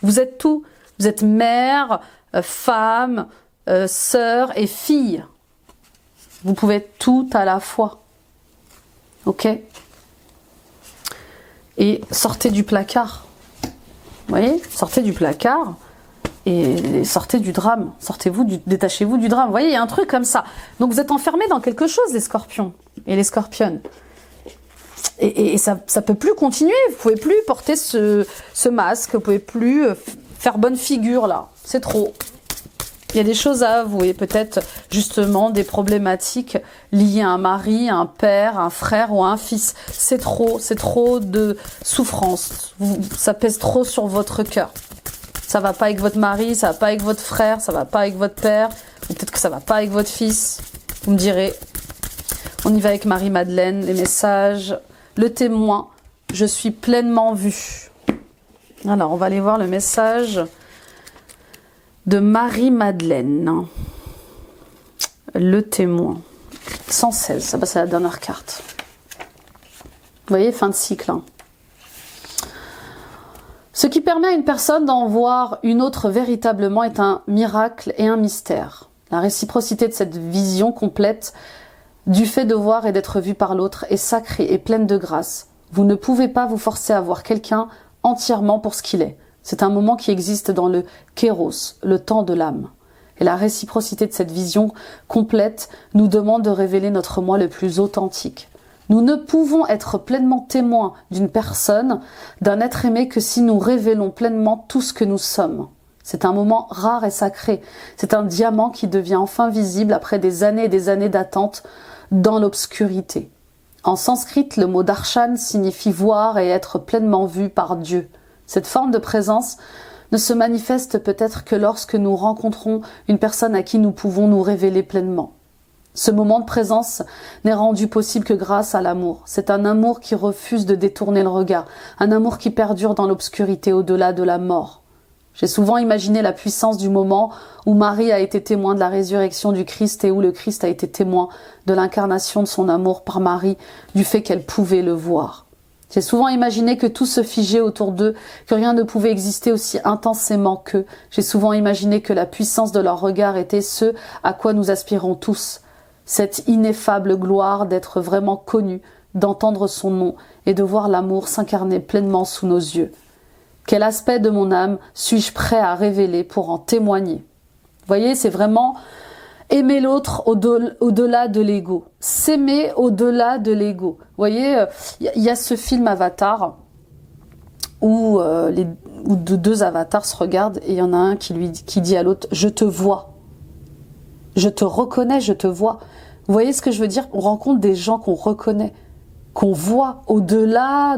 Vous êtes tout. Vous êtes mère, femme, sœur et fille. Vous pouvez être tout à la fois. Ok? Et sortez du placard. Vous voyez? Sortez du placard et sortez du drame. Détachez-vous du drame. Vous voyez, il y a un truc comme ça. Donc vous êtes enfermés dans quelque chose, les scorpions et les scorpionnes. Et ça peut plus continuer. Vous pouvez plus porter ce masque. Vous pouvez plus faire bonne figure là. C'est trop. Il y a des choses à avouer, peut-être justement des problématiques liées à un mari, un père, un frère ou un fils. C'est trop de souffrance. Ça pèse trop sur votre cœur. Ça va pas avec votre mari, ça va pas avec votre frère, ça va pas avec votre père, ou peut-être que ça va pas avec votre fils. Vous me direz. On y va avec Marie-Madeleine, les messages. Le témoin, je suis pleinement vue. Alors, on va aller voir le message de Marie-Madeleine. Le témoin. 116, c'est la dernière carte. Vous voyez, fin de cycle. Hein. Ce qui permet à une personne d'en voir une autre véritablement est un miracle et un mystère. La réciprocité de cette vision complète du fait de voir et d'être vu par l'autre est sacrée et pleine de grâce. Vous ne pouvez pas vous forcer à voir quelqu'un entièrement pour ce qu'il est. C'est un moment qui existe dans le kéros, le temps de l'âme. Et la réciprocité de cette vision complète nous demande de révéler notre moi le plus authentique. Nous ne pouvons être pleinement témoins d'une personne, d'un être aimé que si nous révélons pleinement tout ce que nous sommes. C'est un moment rare et sacré. C'est un diamant qui devient enfin visible après des années et des années d'attente dans l'obscurité. En sanskrit, le mot darshan signifie voir et être pleinement vu par Dieu. Cette forme de présence ne se manifeste peut-être que lorsque nous rencontrons une personne à qui nous pouvons nous révéler pleinement. Ce moment de présence n'est rendu possible que grâce à l'amour. C'est un amour qui refuse de détourner le regard, un amour qui perdure dans l'obscurité au-delà de la mort. J'ai souvent imaginé la puissance du moment où Marie a été témoin de la résurrection du Christ et où le Christ a été témoin de l'incarnation de son amour par Marie, du fait qu'elle pouvait le voir. J'ai souvent imaginé que tout se figeait autour d'eux, que rien ne pouvait exister aussi intensément qu'eux. J'ai souvent imaginé que la puissance de leur regard était ce à quoi nous aspirons tous. Cette ineffable gloire d'être vraiment connus, d'entendre son nom et de voir l'amour s'incarner pleinement sous nos yeux. Quel aspect de mon âme suis-je prêt à révéler pour en témoigner? Vous voyez, c'est vraiment aimer l'autre au-delà de l'ego. S'aimer au-delà de l'ego. Vous voyez, il y a ce film Avatar où deux avatars se regardent et il y en a un qui dit à l'autre « Je te vois. Je te reconnais, je te vois. » Vous voyez ce que je veux dire? On rencontre des gens qu'on reconnaît, qu'on voit au-delà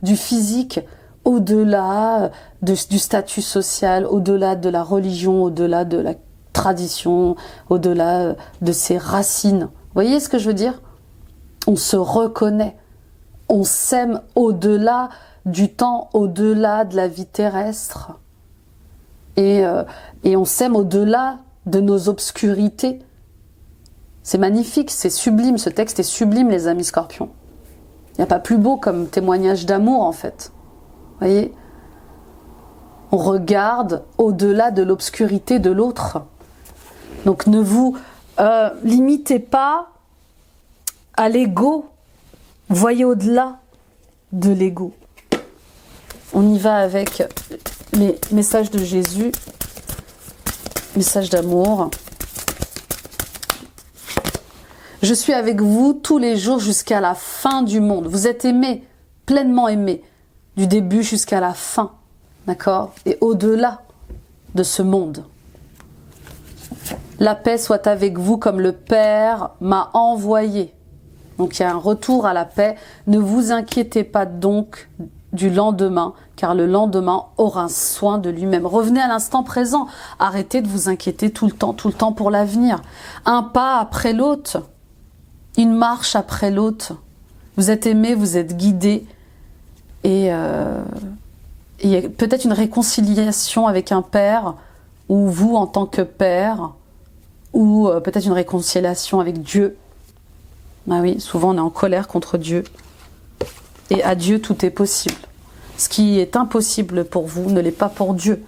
du physique, au-delà du statut social, au-delà de la religion, au-delà de la tradition, au-delà de ses racines. Vous voyez ce que je veux dire? On se reconnaît, on s'aime au-delà du temps, au-delà de la vie terrestre. Et on s'aime au-delà de nos obscurités. C'est magnifique, c'est sublime, ce texte est sublime, les amis scorpions. Il n'y a pas plus beau comme témoignage d'amour, en fait. Vous voyez? On regarde au-delà de l'obscurité de l'autre. Donc ne vous limitez pas à l'ego. Voyez au-delà de l'ego. On y va avec les messages de Jésus, messages d'amour. Je suis avec vous tous les jours jusqu'à la fin du monde. Vous êtes aimés, pleinement aimés, du début jusqu'à la fin, d'accord? Et au-delà de ce monde. La paix soit avec vous comme le Père m'a envoyé. Donc il y a un retour à la paix. Ne vous inquiétez pas donc du lendemain, car le lendemain aura soin de lui-même. Revenez à l'instant présent. Arrêtez de vous inquiéter tout le temps pour l'avenir. Un pas après l'autre, une marche après l'autre. Vous êtes aimé, vous êtes guidé, et il y a peut-être une réconciliation avec un père, ou vous en tant que père, ou peut-être une réconciliation avec Dieu. Ah oui, souvent on est en colère contre Dieu. Et à Dieu, tout est possible. Ce qui est impossible pour vous ne l'est pas pour Dieu.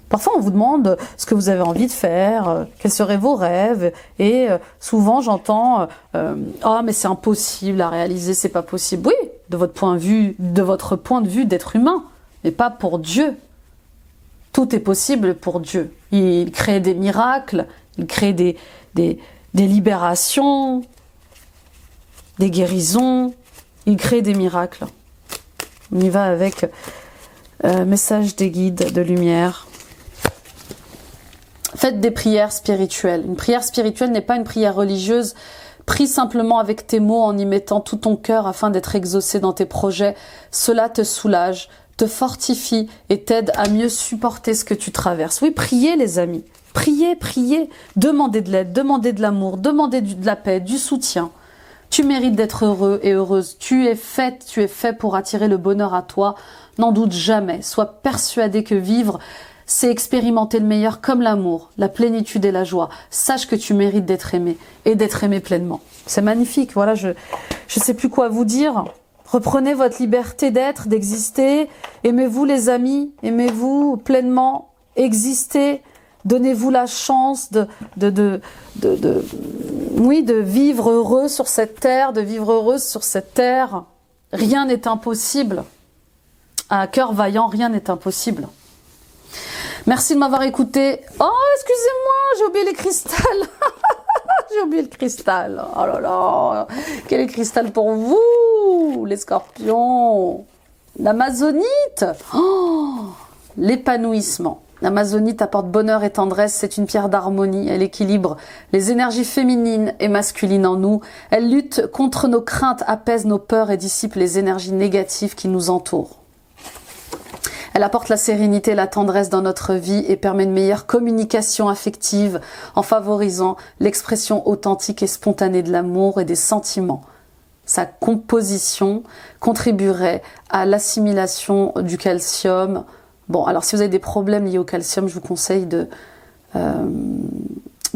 Parfois, on vous demande ce que vous avez envie de faire, quels seraient vos rêves. Et souvent, j'entends « Ah, mais c'est impossible à réaliser, c'est pas possible. » Oui, de votre point de vue d'être humain, mais pas pour Dieu. Tout est possible pour Dieu. Il crée des miracles, il crée des libérations, des guérisons. Il crée des miracles. On y va avec message des guides de lumière. Faites des prières spirituelles. Une prière spirituelle n'est pas une prière religieuse. Prie simplement avec tes mots en y mettant tout ton cœur afin d'être exaucé dans tes projets. Cela te soulage, te fortifie et t'aide à mieux supporter ce que tu traverses. Oui, priez les amis. Priez, priez. Demandez de l'aide, demandez de l'amour, demandez de la paix, du soutien. Tu mérites d'être heureux et heureuse. Tu es fait pour attirer le bonheur à toi. N'en doute jamais. Sois persuadé que vivre, c'est expérimenter le meilleur comme l'amour, la plénitude et la joie. Sache que tu mérites d'être aimé et d'être aimé pleinement. C'est magnifique. Voilà, je sais plus quoi vous dire. Reprenez votre liberté d'être, d'exister. Aimez-vous les amis. Aimez-vous pleinement. Existez. Donnez-vous la chance de vivre heureux sur cette terre, de vivre heureuse sur cette terre. Rien n'est impossible. À cœur vaillant, rien n'est impossible. Merci de m'avoir écouté. Oh, excusez-moi, j'ai oublié les cristals. J'ai oublié le cristal. Oh là là, quel est le cristal pour vous, les scorpions? L'amazonite. Oh, l'épanouissement. L'amazonite apporte bonheur et tendresse, c'est une pierre d'harmonie, elle équilibre les énergies féminines et masculines en nous, elle lutte contre nos craintes, apaise nos peurs et dissipe les énergies négatives qui nous entourent. Elle apporte la sérénité et la tendresse dans notre vie et permet une meilleure communication affective en favorisant l'expression authentique et spontanée de l'amour et des sentiments. Sa composition contribuerait à l'assimilation du calcium. Bon, alors si vous avez des problèmes liés au calcium, je vous conseille de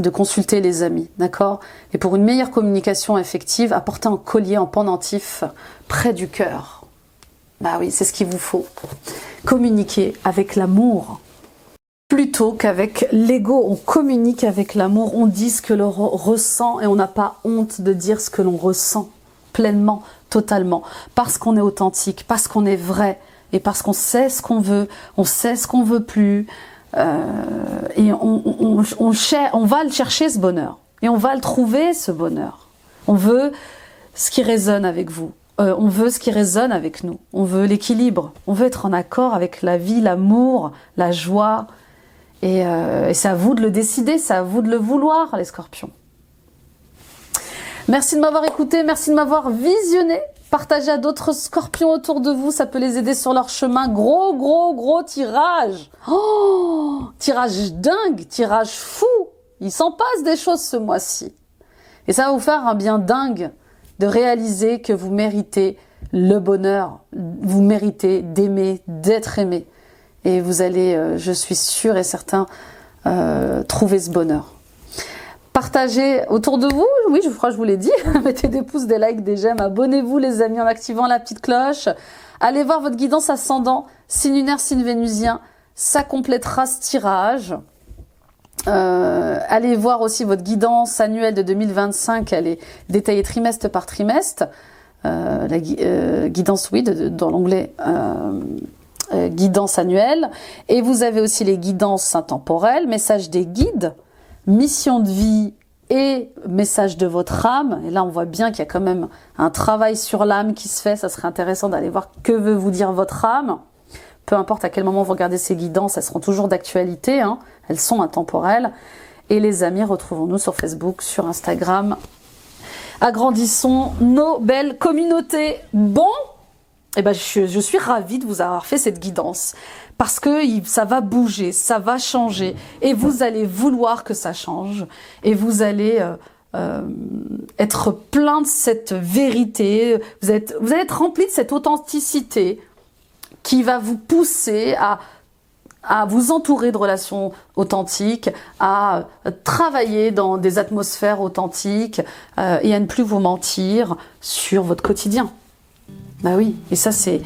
consulter les amis, d'accord? Et pour une meilleure communication effective, apportez un collier en pendentif près du cœur. Bah oui, c'est ce qu'il vous faut. Communiquer avec l'amour plutôt qu'avec l'ego. On communique avec l'amour, on dit ce que l'on ressent et on n'a pas honte de dire ce que l'on ressent pleinement, totalement, parce qu'on est authentique, parce qu'on est vrai. Et parce qu'on sait ce qu'on veut, on sait ce qu'on veut plus, et on va le chercher ce bonheur, et on va le trouver ce bonheur. On veut ce qui résonne avec vous, on veut ce qui résonne avec nous, on veut l'équilibre, on veut être en accord avec la vie, l'amour, la joie, et c'est à vous de le décider, c'est à vous de le vouloir, les scorpions. Merci de m'avoir écouté, merci de m'avoir visionné. Partagez à d'autres scorpions autour de vous, ça peut les aider sur leur chemin. Gros tirage. Oh, tirage dingue, tirage fou. Il s'en passe des choses ce mois-ci. Et ça va vous faire un bien dingue de réaliser que vous méritez le bonheur. Vous méritez d'aimer, d'être aimé. Et vous allez, je suis sûre et certain, trouver ce bonheur. Partagez autour de vous, oui, je crois que je vous l'ai dit, mettez des pouces, des likes, des j'aime, abonnez-vous les amis en activant la petite cloche. Allez voir votre guidance ascendant, signe lunaire, signe vénusien, ça complétera ce tirage. Allez voir aussi votre guidance annuelle de 2025, elle est détaillée trimestre par trimestre. La guidance, oui, dans l'onglet guidance annuelle. Et vous avez aussi les guidances intemporelles, messages des guides, mission de vie et message de votre âme. Et là, on voit bien qu'il y a quand même un travail sur l'âme qui se fait. Ça serait intéressant d'aller voir que veut vous dire votre âme. Peu importe à quel moment vous regardez ces guidances, elles seront toujours d'actualité, hein. Elles sont intemporelles. Et les amis, retrouvons-nous sur Facebook, sur Instagram. Agrandissons nos belles communautés. Bon, eh ben, je suis ravie de vous avoir fait cette guidance parce que ça va bouger, ça va changer et vous allez vouloir que ça change et vous allez être plein de cette vérité, vous allez être rempli de cette authenticité qui va vous pousser à vous entourer de relations authentiques, à travailler dans des atmosphères authentiques et à ne plus vous mentir sur votre quotidien. Bah oui, et ça c'est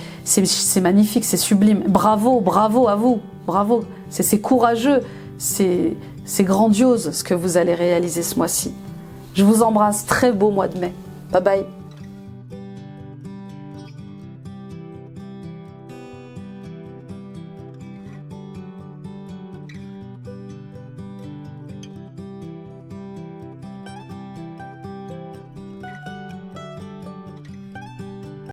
magnifique, c'est sublime. Bravo, bravo à vous, bravo. C'est courageux, c'est grandiose ce que vous allez réaliser ce mois-ci. Je vous embrasse, très beau mois de mai. Bye bye.